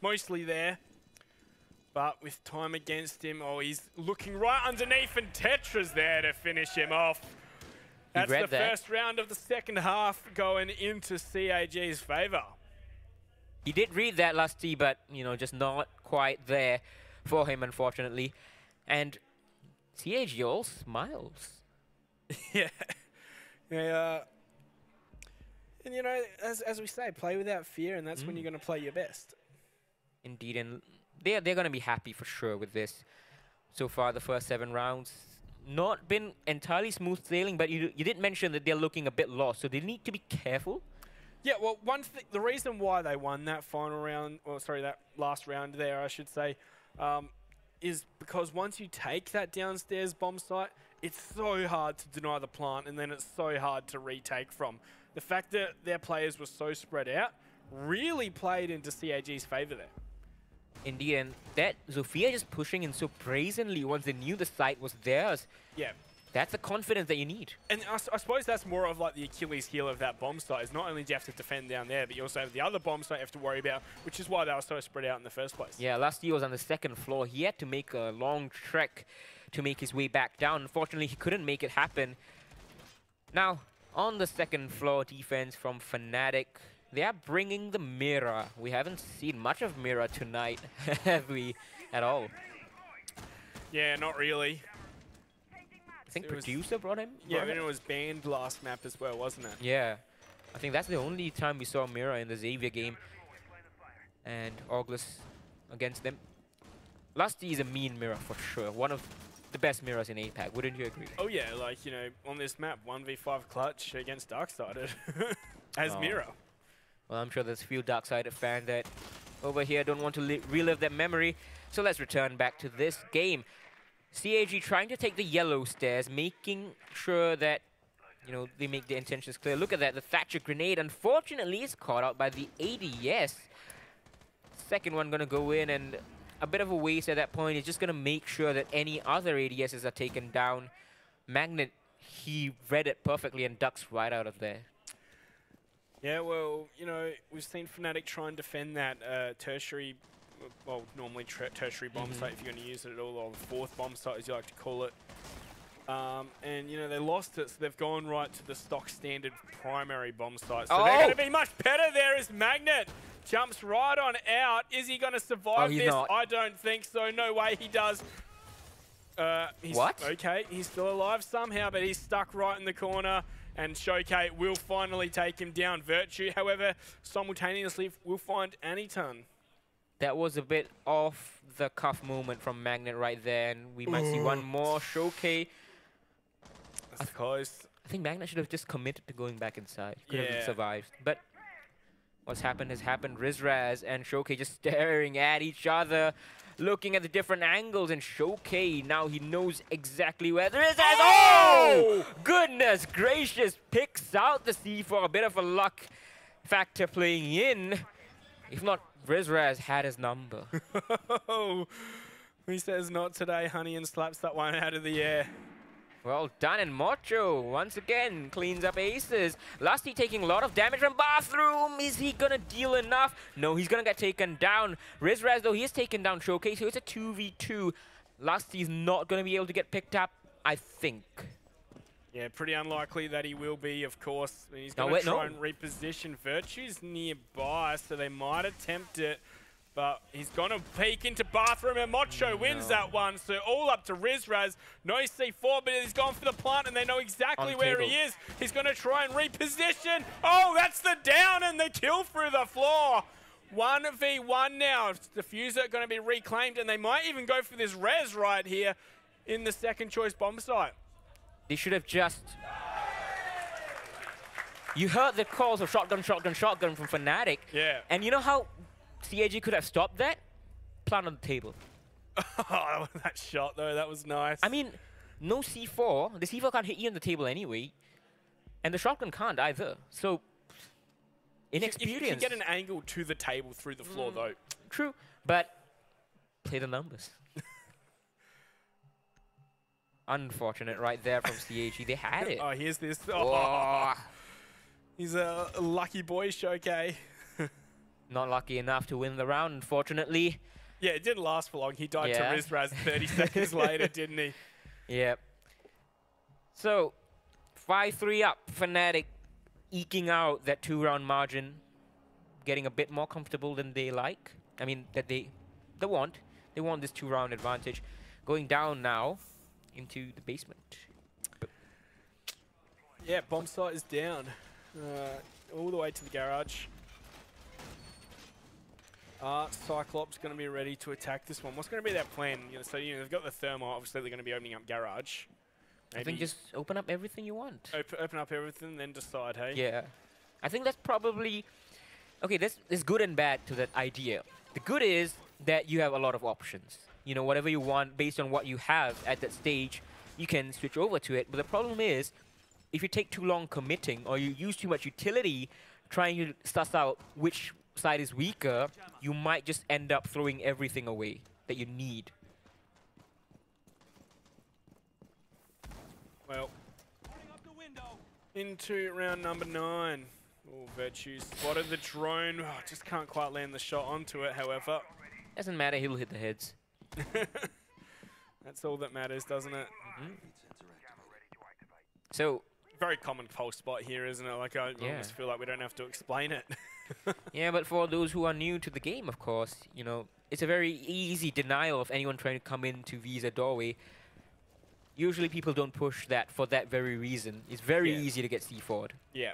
mostly there. But with time against him, oh, he's looking right underneath, and Tetra's there to finish him off. That's the first round of the second half going into CAG's favor.
He did read that, Lusty, but, you know, just not quite there for him, unfortunately. And CAG all smiles.
Yeah. Yeah. And, you know, as we say, play without fear, and that's when you're going to play your best.
Indeed, and they're going to be happy for sure with this. So far, the first 7 rounds, not been entirely smooth sailing, but you did mention that they're looking a bit lost, so they need to be careful.
Yeah, well, the reason why they won that final round, or sorry, that last round there, I should say, is because once you take that downstairs bomb site, it's so hard to deny the plant, and then it's so hard to retake from. The fact that their players were so spread out really played into CAG's favor there.
Indeed, and that Zofia just pushing in so brazenly once they knew the site was theirs.
Yeah.
That's the confidence that you need.
And I suppose that's more of like the Achilles heel of that bomb site, is not only do you have to defend down there, but you also have the other bomb site you have to worry about, which is why they were so spread out in the first place.
Yeah, last year was on the second floor. He had to make a long trek to make his way back down. Unfortunately, he couldn't make it happen. Now, on the second floor defense from Fnatic, they are bringing the mirror. We haven't seen much of mirror tonight, have we, at all?
Yeah, not really.
I think Producer brought him?
Yeah, and it was banned last map as well, wasn't it?
Yeah. I think that's the only time we saw mirror in the Xavier game. And August against them. Lusty is a mean mirror for sure. One of the best mirrors in APAC, wouldn't you agree?
Oh yeah, like, you know, on this map, 1v5 clutch against Darksided as mirror.
Well, I'm sure there's a few Darksided fans that over here don't want to relive that memory. So let's return back to this game. CAG trying to take the yellow stairs, making sure that, you know, they make their intentions clear. Look at that, the Thatcher grenade, unfortunately, is caught out by the ADS. Second one gonna go in, and a bit of a waste at that point. It's just gonna make sure that any other ADSs are taken down. Magnet, he read it perfectly and ducks right out of there.
Yeah, well, you know, we've seen Fnatic try and defend that tertiary, well, normally tertiary bomb site if you're going to use it at all, or the fourth bomb site as you like to call it. And, you know, they lost it, so they've gone right to the stock standard primary bomb site. So they're going to be much better there as Magnet jumps right on out. Is he going to survive this?
Not.
I don't think so. No way he does.
What?
Okay, he's still alive somehow, but he's stuck right in the corner. And Showcase will finally take him down. Virtue, however, simultaneously will find Aniton.
That was a bit off the cuff moment from Magnet right there, and we might see one more Showcase.
That's close.
I think Magnet should have just committed to going back inside. Could have survived. But what's happened has happened. Rizraz and Showcase just staring at each other, looking at the different angles, and Showcase, now he knows exactly where there is. Oh! Goodness gracious, picks out the C4, a bit of a luck factor playing in. If not, Rizraz had his number.
He says not today, honey, and slaps that one out of the air.
Well done, and Mocho once again cleans up aces. Lusty taking a lot of damage from Bathroom. Is he gonna deal enough? No, he's gonna get taken down. Rizraz, though, he is taken down Showcase, so it's a 2v2. Lusty's not gonna be able to get picked up, I think.
Yeah, pretty unlikely that he will be, of course. He's going to try and reposition. Virtue's nearby, so they might attempt it. But he's going to peek into Bathroom, and Mocho wins that one. So all up to Rizraz. No C4, but he's gone for the plant, and they know exactly where he is. He's going to try and reposition. Oh, that's the down and the kill through the floor. 1v1 now. Diffuser going to be reclaimed, and they might even go for this res right here in the second choice bomb site.
They should have just... You heard the calls of shotgun, shotgun, shotgun from Fnatic.
Yeah.
And you know how CAG could have stopped that? Plant on the table.
Oh, that shot, though, that was nice.
I mean, no C4. The C4 can't hit you on the table anyway. And the shotgun can't either. So, inexperience.
You can get an angle to the table through the floor, though.
True. But play the numbers. Unfortunate right there from CAG. They had it.
Oh, here's this. Oh. He's a lucky boy, Showcase.
Not lucky enough to win the round, unfortunately.
Yeah, it didn't last for long. He died to Rizraz 30 seconds later, didn't he?
Yep. So, 5-3 up. Fnatic eking out that 2-round margin, getting a bit more comfortable than they like. I mean, that they want. They want this 2-round advantage. Going down now into the basement.
Yeah, bomb site is down. All the way to the garage. Cyclops going to be ready to attack this one. What's going to be their plan? You know, so they've got the thermal. Obviously, they're going to be opening up garage. Maybe
I think just open up everything you want.
Open up everything, then decide, hey?
Yeah. I think that's probably... Okay, there's good and bad to that idea. The good is that you have a lot of options. You know, whatever you want, based on what you have at that stage, you can switch over to it. But the problem is, if you take too long committing, or you use too much utility trying to suss out which side is weaker, you might just end up throwing everything away that you need.
Well, into round number 9. Oh, Virtue spotted the drone. Oh, just can't quite land the shot onto it, however.
Doesn't matter, he'll hit the heads.
That's all that matters, doesn't it?
Mm-hmm. So,
very common pulse spot here, isn't it? Like, I almost feel like we don't have to explain it.
yeah, but for those who are new to the game, of course, you know, it's a very easy denial of anyone trying to come into Visa doorway. Usually people don't push that for that very reason. It's very easy to get C4'd.
Yeah.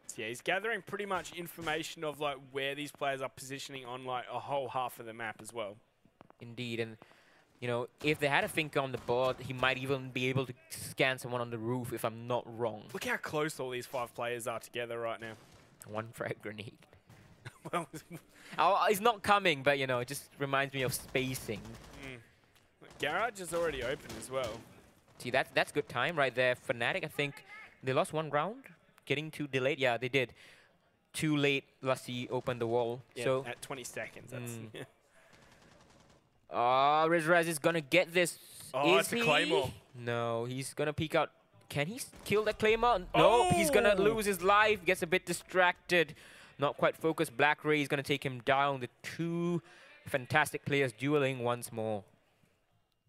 So yeah, he's gathering pretty much information of like where these players are positioning on like a whole half of the map as well.
Indeed, and you know, if they had a finger on the board, he might even be able to scan someone on the roof, if I'm not wrong.
Look how close all these 5 players are together right now.
One frag grenade.
Well,
oh, it's not coming, but you know, it just reminds me of spacing.
Garage is already open as well.
See, that's good time right there. Fnatic, I think they lost 1 round, getting too delayed. Yeah, they did. Too late. Lusty opened the wall.
Yeah,
so
at 20 seconds. That's
oh, Rizraz is gonna get this.
Oh,
is
it's a Claymore.
No, he's gonna peek out. Can he kill that Claymore? No, he's gonna lose his life. Gets a bit distracted. Not quite focused. Black Ray is gonna take him down. The 2 fantastic players dueling once more.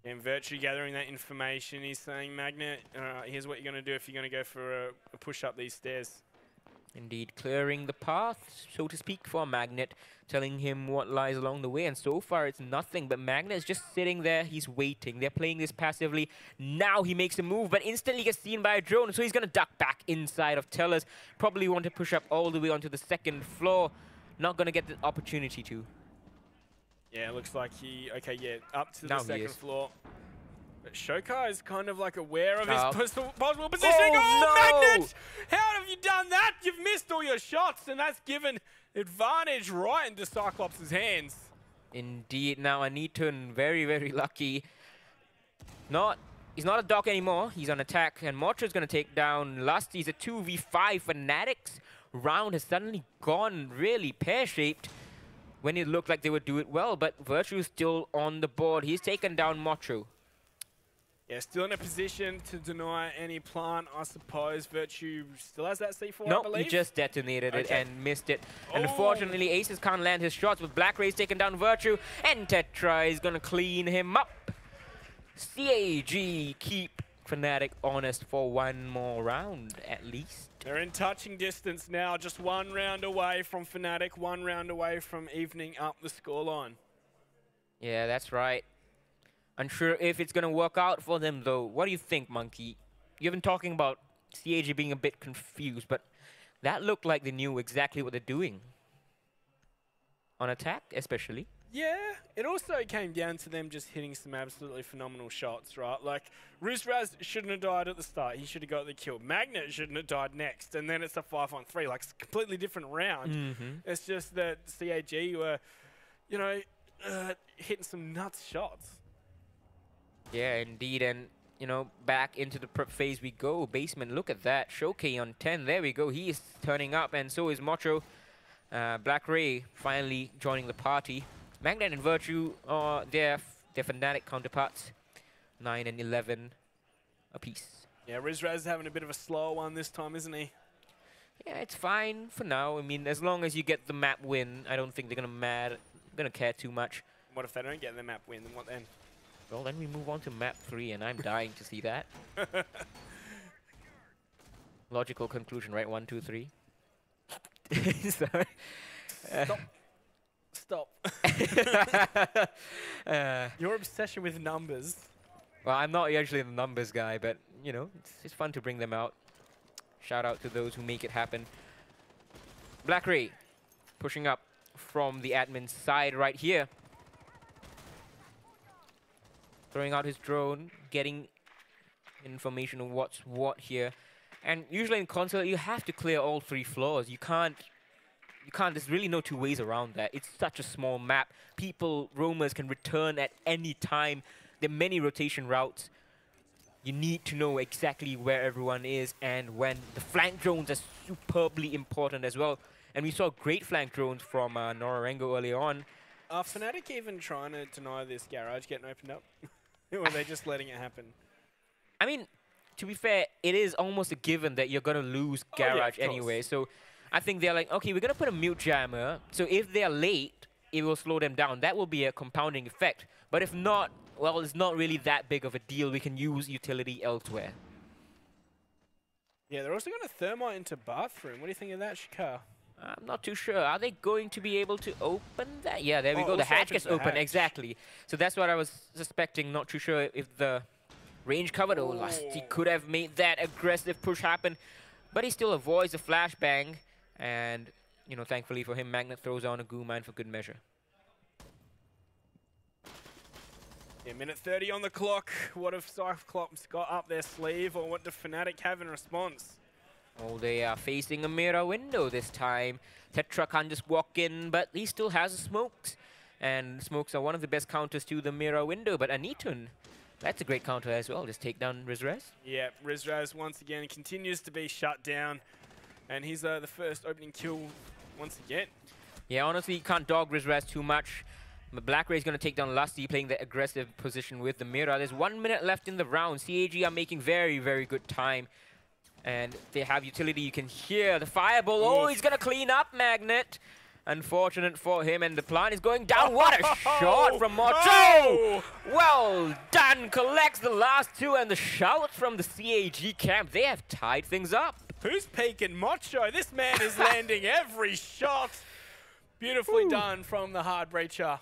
And Virtue gathering that information. He's saying, Magnet, here's what you're going to do if you're going to go for a push up these stairs.
Indeed, clearing the path, so to speak, for Magnet, telling him what lies along the way. And so far, it's nothing, but Magnet is just sitting there. He's waiting. They're playing this passively. Now he makes a move, but instantly gets seen by a drone, so he's going to duck back inside of Tellers. Probably want to push up all the way onto the 2nd floor. Not going to get the opportunity to.
Yeah, it looks like up to the 2nd floor. But Shokar is kind of like aware of his possible positioning.
Oh, no!
Magnet! How have you done that? You've missed all your shots, and that's given advantage right into Cyclops' hands.
Indeed. Now, Anitun, very, very lucky. He's not a dock anymore. He's on attack, and Motra's going to take down Lusty's. A 2v5. Fnatic's round has suddenly gone really pear-shaped when it looked like they would do it well, but Virtue's still on the board. He's taken down Motru.
Yeah, still in a position to deny any plant, I suppose. Virtue still has that C4,
no,
I believe?
He just detonated it and missed it. And unfortunately, Aces can't land his shots, with Black Ray's taken down Virtue, and Tetra is going to clean him up. CAG keep Fnatic honest for 1 more round, at least.
They're in touching distance now, just 1 round away from Fnatic, 1 round away from evening up the scoreline.
Yeah, that's right. Unsure if it's going to work out for them, though. What do you think, Monkey? You've been talking about CAG being a bit confused, but that looked like they knew exactly what they're doing. On attack, especially.
Yeah, it also came down to them just hitting some absolutely phenomenal shots, right? Like, Rizraz shouldn't have died at the start. He should have got the kill. Magnet shouldn't have died next, and then it's a 5-on-3. Like, it's a completely different round. It's just that CAG were, you know, hitting some nuts shots.
Yeah, indeed, and, you know, back into the prep phase we go. Basement, look at that. Showcase on 10. There we go. He is turning up, and so is Motro. Black Ray finally joining the party. Magnet and Virtue are their Fnatic counterparts, 9 and 11 apiece.
Yeah, Rizraz is having a bit of a slower one this time, isn't he?
Yeah, it's fine for now. I mean, as long as you get the map win, I don't think they're gonna care too much.
What if they don't get the map win? Then what then?
Well, then we move on to map 3, and I'm dying to see that. Logical conclusion, right? 1, 2, 3. Sorry.
Stop. Your obsession with numbers.
Well, I'm not usually the numbers guy, but, you know, it's fun to bring them out. Shout out to those who make it happen. Black Ray pushing up from the admin side right here. Throwing out his drone, getting information on what's what here. And usually in console, you have to clear all 3 floors. You can't, there's really no 2 ways around that. It's such a small map. Roamers can return at any time. There are many rotation routes. You need to know exactly where everyone is and when. The flank drones are superbly important as well. And we saw great flank drones from Norarengo early on.
Are Fnatic even trying to deny this garage getting opened up? Or are they just letting it happen?
I mean, to be fair, it is almost a given that you're going to lose garage anyway. So I think they're like, okay, we're going to put a mute jammer. So if they're late, it will slow them down. That will be a compounding effect. But if not, well, it's not really that big of a deal. We can use utility elsewhere.
Yeah, they're also going to thermite into bathroom. What do you think of that, Shikar?
I'm not too sure. Are they going to be able to open that? Yeah, there we go. The hatch gets open. Exactly. So that's what I was suspecting. Not too sure if the range covered. Oh, Lusty could have made that aggressive push happen. But he still avoids the flashbang. And, you know, thankfully for him, Magnet throws on a goo mine for good measure.
Yeah, minute 30 on the clock. What have CYCLOPS got up their sleeve, or what do Fnatic have in response?
Oh, they are facing a mirror window this time. Tetra can't just walk in, but he still has the smokes. And smokes are one of the best counters to the mirror window. But Anitun, that's a great counter as well. Just take down Rizraz.
Yeah, Rizraz once again continues to be shut down. And he's the first opening kill once again. Yeah,
honestly, you can't dog Rizraz too much. But BlackRay's going to take down Lusty, playing the aggressive position with the mirror. There's 1 minute left in the round. CAG are making very, very good time. And they have utility. You can hear the fireball. Oh, he's going to clean up Magnet. Unfortunate for him, and the plant is going down. What a shot from Map2! Well done. Collects the last two, and the shout from the CAG camp. They have tied things up.
Who's peeking Macho? This man is landing every shot. Beautifully done from the hard breacher.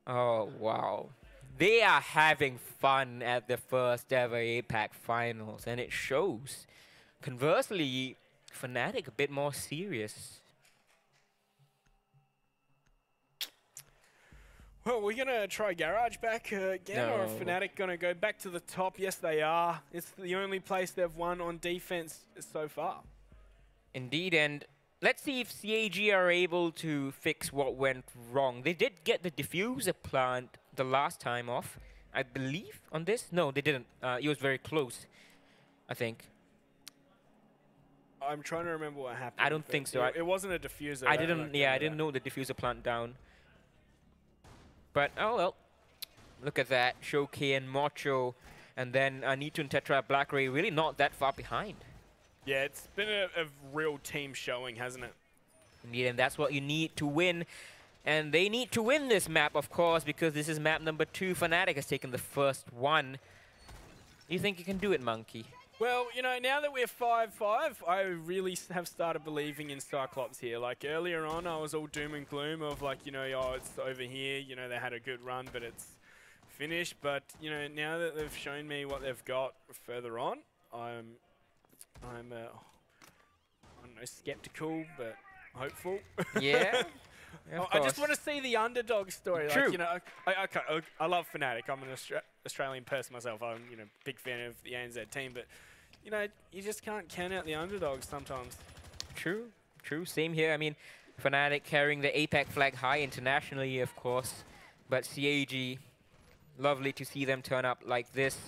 Oh, wow. They are having fun at the first ever APAC Finals, and it shows. Conversely, Fnatic a bit more serious.
Well, we're going to try Garage back again, or are Fnatic going to go back to the top? Yes, they are. It's the only place they've won on defense so far.
Indeed, and let's see if CAG are able to fix what went wrong. They did get the diffuser plant the last time off, I believe, on this. No, they didn't. It was very close, I think.
I'm trying to remember what happened.
I don't think so.
It wasn't a diffuser.
I didn't know the diffuser plant down. But, oh well. Look at that. Shoki and Macho, and then Anitun, Tetra, BlackRay really not that far behind.
Yeah, it's been a real team showing, hasn't it?
Indeed, and that's what you need to win. And they need to win this map, of course, because this is map number 2. Fnatic has taken the first one. You think you can do it, Monkey?
Well, you know, now that we're 5-5, I really have started believing in CYCLOPS here. Like, earlier on, I was all doom and gloom of, like, you know, oh, it's over here. You know, they had a good run, but it's finished. But, you know, now that they've shown me what they've got further on, I'm I don't know, skeptical, but hopeful.
Yeah.
I just want to see the underdog story.
True.
Like, you know, I love Fnatic. I'm an Australian person myself. I'm, you know, big fan of the ANZ team, but you know, you just can't count out the underdogs sometimes.
True. True. Same here. I mean, Fnatic carrying the APAC flag high internationally, of course, but CAG, lovely to see them turn up like this,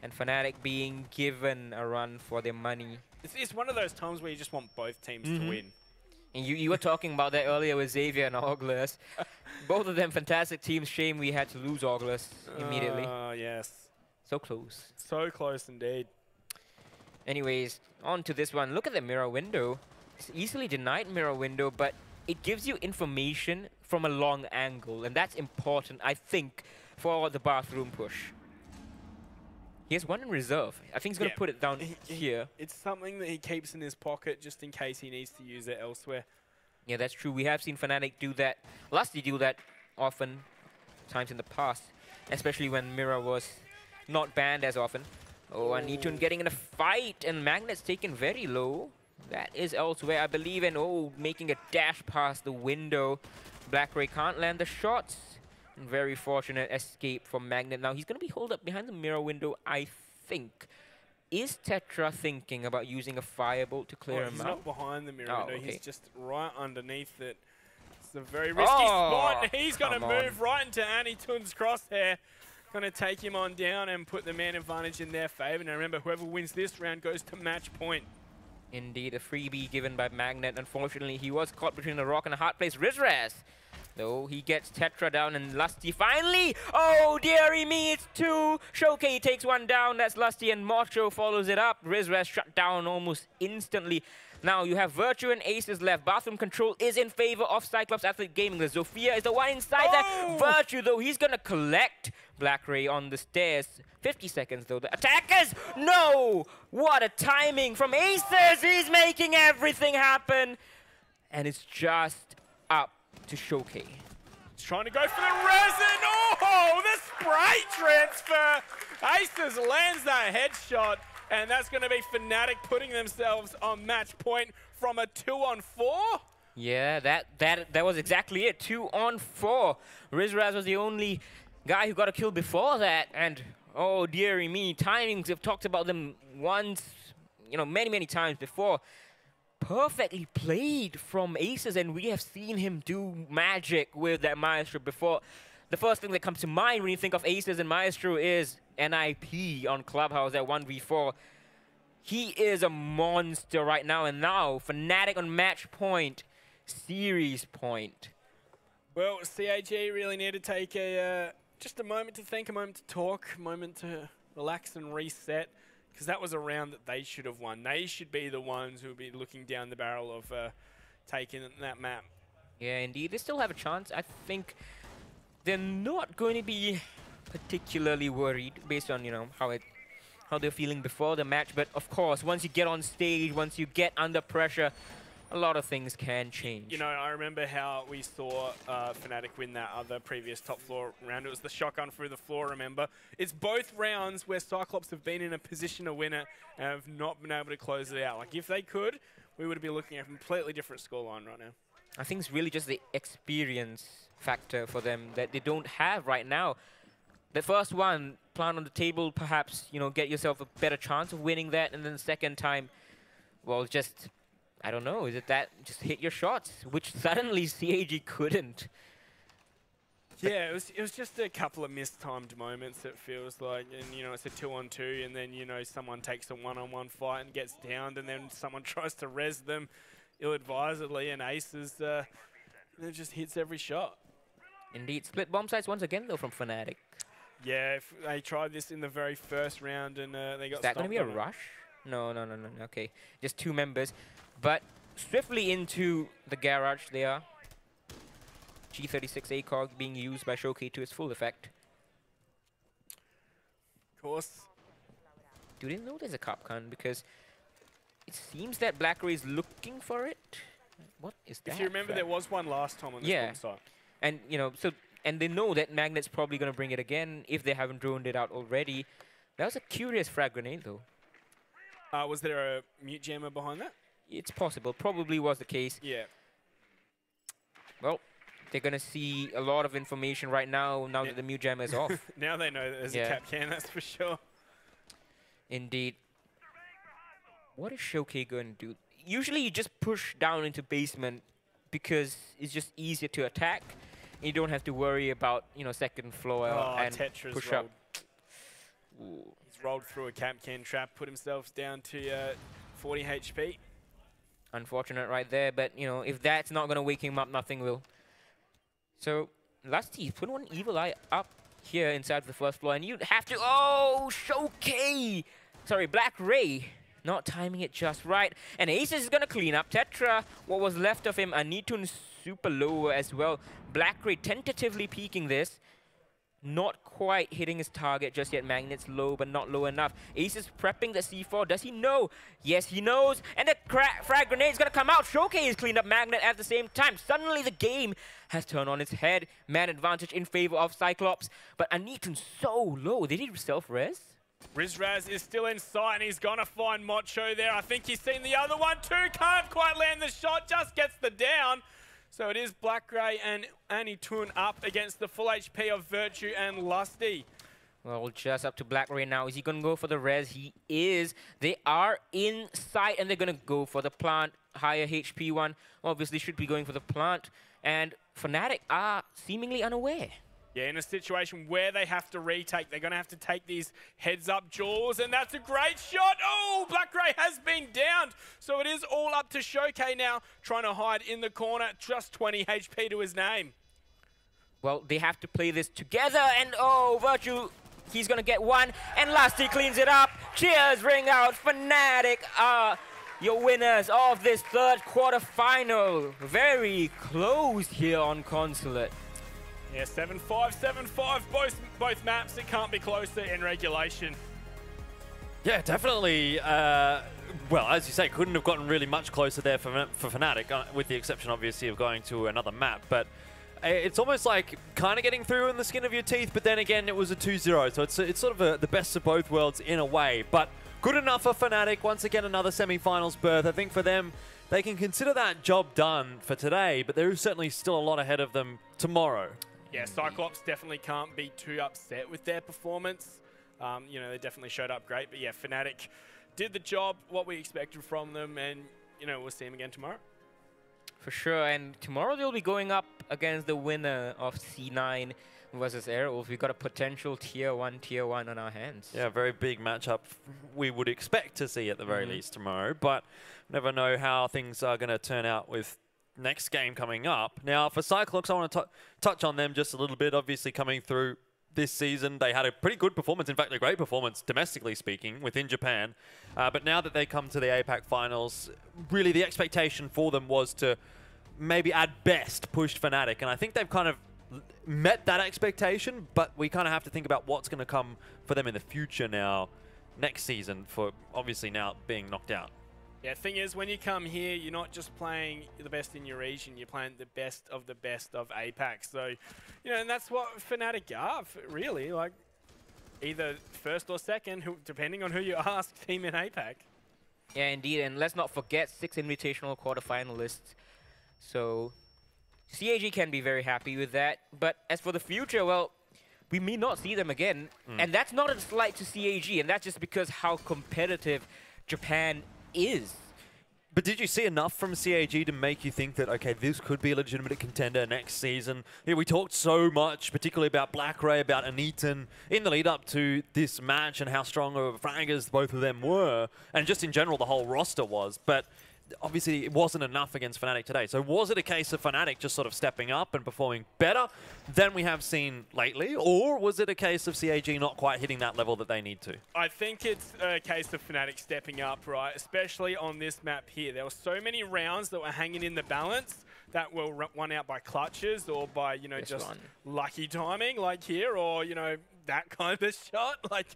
and Fnatic being given a run for their money.
It's one of those times where you just want both teams to win.
And you were talking about that earlier with Xavier and Auglas. Both of them fantastic teams. Shame we had to lose Auglas immediately.
Yes.
So close.
So close indeed.
Anyways, on to this one. Look at the mirror window. It's easily denied mirror window, but it gives you information from a long angle. And that's important, I think, for the bathroom push. He has one in reserve. I think he's going to put it down here.
It's something that he keeps in his pocket just in case he needs to use it elsewhere.
Yeah, that's true. We have seen Fnatic do that. Lusty do that often times in the past, especially when Mirror was not banned as often. Oh, Anitun getting in a fight, and Magnet's taken very low. That is elsewhere, I believe, and making a dash past the window. BlackRay can't land the shots. Very fortunate escape from Magnet. Now he's going to be holed up behind the mirror window, I think. Is Tetra thinking about using a firebolt to clear him out?
He's not behind the mirror window. He's just right underneath it. It's a very risky spot. He's going to move right into Anitun's crosshair. Going to take him on down and put the man advantage in their favor. Now remember, whoever wins this round goes to match point.
Indeed, a freebie given by Magnet. Unfortunately, he was caught between a rock and a hard place. Rizraz, though, he gets Tetra down, and Lusty finally. Oh, dearie me, it's 2. Showcase takes 1 down. That's Lusty, and Mocho follows it up. Rizraz shut down almost instantly. Now you have Virtue and Aces left. Bathroom Control is in favor of Cyclops Athlete Gaming. The Zofia is the one inside that. Virtue, though, he's going to collect Black Ray on the stairs. 50 seconds, though. The attackers, no! What a timing from Aces. He's making everything happen. And it's just up to Showcase.
He's trying to go for the resin. Oh, the spray transfer. Aces lands that headshot. And that's going to be Fnatic putting themselves on match point from a 2-on-4.
Yeah, that was exactly it. 2-on-4. Rizraz was the only guy who got a kill before that. And oh, dearie me, timings, we've talked about them once, you know, many times before. Perfectly played from Aces, and we have seen him do magic with that Maestro before. The first thing that comes to mind when you think of Aces and Maestro is NIP on Clubhouse at 1v4. He is a monster right now, and now Fnatic on match point, series point.
Well, CAG really need to take just a moment to think, a moment to talk, a moment to relax and reset, because that was a round that they should have won. They should be the ones who would be looking down the barrel of taking that map.
Yeah, indeed. They still have a chance. I think they're not going to be particularly worried based on, you know, how they're feeling before the match. But of course, once you get on stage, once you get under pressure, a lot of things can change.
You know, I remember how we saw Fnatic win that other previous top floor round. It was the shotgun through the floor, remember? It's both rounds where Cyclops have been in a position to win it and have not been able to close it out. Like, if they could, we would be looking at a completely different scoreline right now.
I think it's really just the experience factor for them that they don't have right now. The first one, plant on the table, perhaps, you know, get yourself a better chance of winning that. And then the second time, well, just, I don't know, is it that just hit your shots, which suddenly CAG couldn't.
Yeah, it was just a couple of mistimed moments, it feels like. And, you know, it's a 2-on-2, and then, you know, someone takes a 1-on-1 fight and gets downed, and then someone tries to res them ill-advisedly, and Aces it just hits every shot.
Indeed. Split bomb sites once again, though, from Fnatic.
Yeah, if they tried this in the very first round, and they got
Is that going to be a rush? No. Okay, just 2 members. But swiftly into the garage they are. G36 ACOG being used by Showcase to its full effect.
Of course.
Do they know there's a Capcan? Because it seems that Black Ray is looking for it. What is that?
If you remember, there was one last time on this bomb site.
And, you know, and they know that Magnet's probably going to bring it again if they haven't droned it out already. That was a curious frag grenade, though.
Was there a mute jammer behind that?
It's possible. Probably was the case.
Yeah.
Well, they're going to see a lot of information right now that the mute jammer is off.
Now they know that there's a cap can, that's for sure.
Indeed. What is Showcase going to do? Usually you just push down into basement because it's just easier to attack. You don't have to worry about, you know, second floor and
Tetra's
push
rolled.
up. Ooh.
He's rolled through a cap can trap, put himself down to 40 HP.
Unfortunate right there, but, you know, if that's not going to wake him up, nothing will. So, Lusty, put one evil eye up here inside the first floor, and you'd have to... Oh, Showcase! Sorry, Black Ray. Not timing it just right. And Aces is going to clean up. Tetra, what was left of him, Anitun super low as well. Black Ray tentatively peeking this. Not quite hitting his target just yet. Magnet's low, but not low enough. Aces prepping the C4. Does he know? Yes, he knows. And the frag grenade is going to come out. Showcase is cleaned up Magnet at the same time. Suddenly the game has turned on its head. Man advantage in favor of Cyclops. But Anitun so low. Did he self-res?
Rizraz is still in sight, and he's going to find Mocho there. I think he's seen the other one too. Can't quite land the shot, just gets the down. So it is Black Ray and Anitun up against the full HP of Virtue and Lusty.
Well, just up to Black Ray now. Is he going to go for the res? He is. They are in sight, and they're going to go for the plant. Higher HP one obviously should be going for the plant. And Fnatic are seemingly unaware.
Yeah, in a situation where they have to retake, they're going to have to take these heads-up jaws, and that's a great shot. Oh, Black-Ray has been downed, so it is all up to Showcase now, trying to hide in the corner, just 20 HP to his name.
Well, they have to play this together, and oh, Virtue, he's going to get one, and Lusty cleans it up. Cheers, ring out. Fnatic are your winners of this third quarter-final. Very close here on Consulate.
Yeah, 7-5, 7-5, both maps. It can't be closer in regulation.
Yeah, definitely. Well, as you say, couldn't have gotten really much closer there for Fnatic, with the exception, obviously, of going to another map. But it's almost like kind of getting through in the skin of your teeth, but then again, it was a 2-0. So it's sort of the best of both worlds in a way. But good enough for Fnatic. Once again, another semi-finals berth. I think for them, they can consider that job done for today, but there is certainly still a lot ahead of them tomorrow.
Yeah, Cyclops definitely can't be too upset with their performance. You know, they definitely showed up great. But yeah, Fnatic did the job, what we expected from them, and, you know, we'll see them again tomorrow.
For sure, and tomorrow they'll be going up against the winner of C9 versus Airwolf. We've got a potential tier 1 on our hands. Yeah,
very big matchup we would expect to see at the very least tomorrow, but never know how things are going to turn out with next game coming up. Now, for Cyclops, I want to touch on them just a little bit. Obviously, coming through this season, they had a pretty good performance, in fact, a great performance, domestically speaking, within Japan. But now that they come to the APAC Finals, really the expectation for them was to maybe at best push Fnatic, and I think they've kind of met that expectation, but we kind of have to think about what's going to come for them in the future now, next season, for obviously now being knocked out.
Yeah, thing is, when you come here, you're not just playing the best in your region, you're playing the best of APAC. So, you know, and that's what Fnatic are, really. Like, either first or second, depending on who you ask, team in APAC.
Yeah, indeed. And let's not forget 6 invitational quarterfinalists. So, CAG can be very happy with that. But as for the future, well, we may not see them again. And that's not a slight to CAG, and that's just because how competitive Japan is.
But did you see enough from CAG to make you think that, okay, this could be a legitimate contender next season? Yeah, we talked so much, particularly about Black-Ray, about Anitan, in the lead up to this match and how strong of fraggers both of them were, and just in general the whole roster was. But obviously it wasn't enough against Fnatic today. So was it a case of Fnatic just sort of stepping up and performing better than we have seen lately? Or was it a case of CAG not quite hitting that level that they need to?
I think it's a case of Fnatic stepping up, right? Especially on this map here. There were so many rounds that were hanging in the balance that were won out by clutches or by, you know, just lucky timing like here, or, you know, that kind of shot. Like,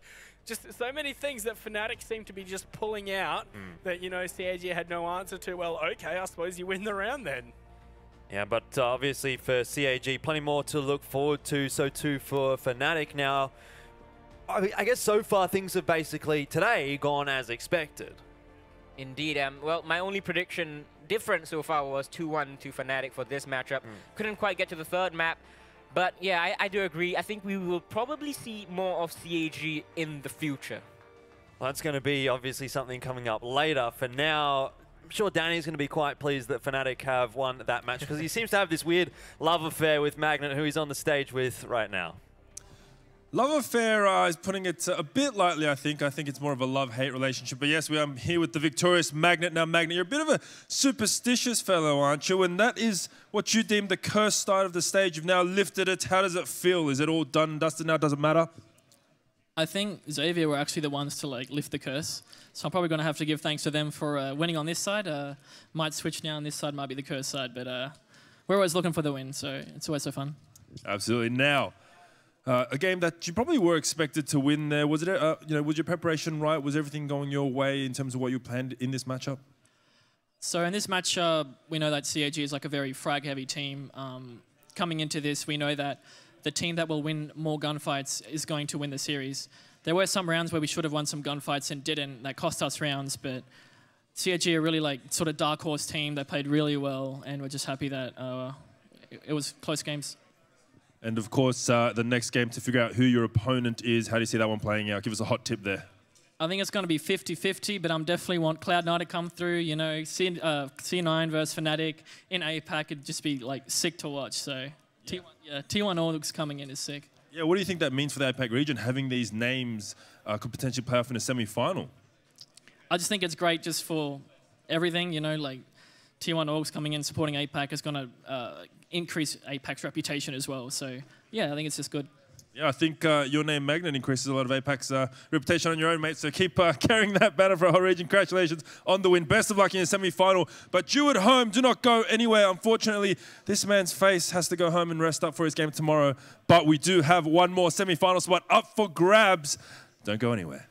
just so many things that Fnatic seem to be just pulling out that, you know, CAG had no answer to. Well, okay, I suppose you win the round then.
Yeah, but obviously for CAG, plenty more to look forward to. So too for Fnatic. Now, I guess so far things have basically today gone as expected.
Indeed. Well, my only prediction different so far was 2-1 to Fnatic for this matchup. Couldn't quite get to the third map. But yeah, I do agree. I think we will probably see more of CAG in the future.
Well, that's going to be obviously something coming up later. For now, I'm sure Danny's going to be quite pleased that Fnatic have won that match because he seems to have this weird love affair with Magnet, who he's on the stage with right now.
Love affair is putting it a bit lightly, I think. I think it's more of a love-hate relationship. But yes, we are here with the victorious Magnet. Now, Magnet, you're a bit of a superstitious fellow, aren't you? And that is what you deem the cursed side of the stage. You've now lifted it. How does it feel? Is it all done and dusted now? Does it matter?
I think Xavier were actually the ones to lift the curse. So I'm probably going to have to give thanks to them for winning on this side. Might switch now on this side, might be the curse side. But we're always looking for the win, so it's always so fun.
Absolutely. Now, a game that you probably were expected to win there. Was it, you know, was your preparation right? Was everything going your way in terms of what you planned in this matchup?
So in this match, we know that CAG is like a very frag-heavy team. Coming into this, we know that the team that will win more gunfights is going to win the series. There were some rounds where we should have won some gunfights and didn't. That cost us rounds, but CAG are really like sort of dark horse team. They played really well, and we're just happy that it was close games.
And of course, the next game to figure out who your opponent is. How do you see that one playing out? Give us a hot tip there.
I think it's going to be 50-50, but I definitely want Cloud9 to come through. You know, C9 versus Fnatic in APAC would just be like sick to watch. So T1, yeah, T1 Orgs coming in is sick.
Yeah, what do you think that means for the APAC region, having these names could potentially play off in a semi-final?
I just think it's great just for everything, you know, like T1 Orgs coming in supporting APAC is going to increase APAC's reputation as well. So, yeah, I think it's just good. Yeah,
I think your name, Magnet, increases a lot of APAC's reputation on your own, mate. So keep carrying that banner for our whole region. Congratulations on the win. Best of luck in the semi-final. But you at home, do not go anywhere. Unfortunately, this man's face has to go home and rest up for his game tomorrow. But we do have one more semi-final spot up for grabs. Don't go anywhere.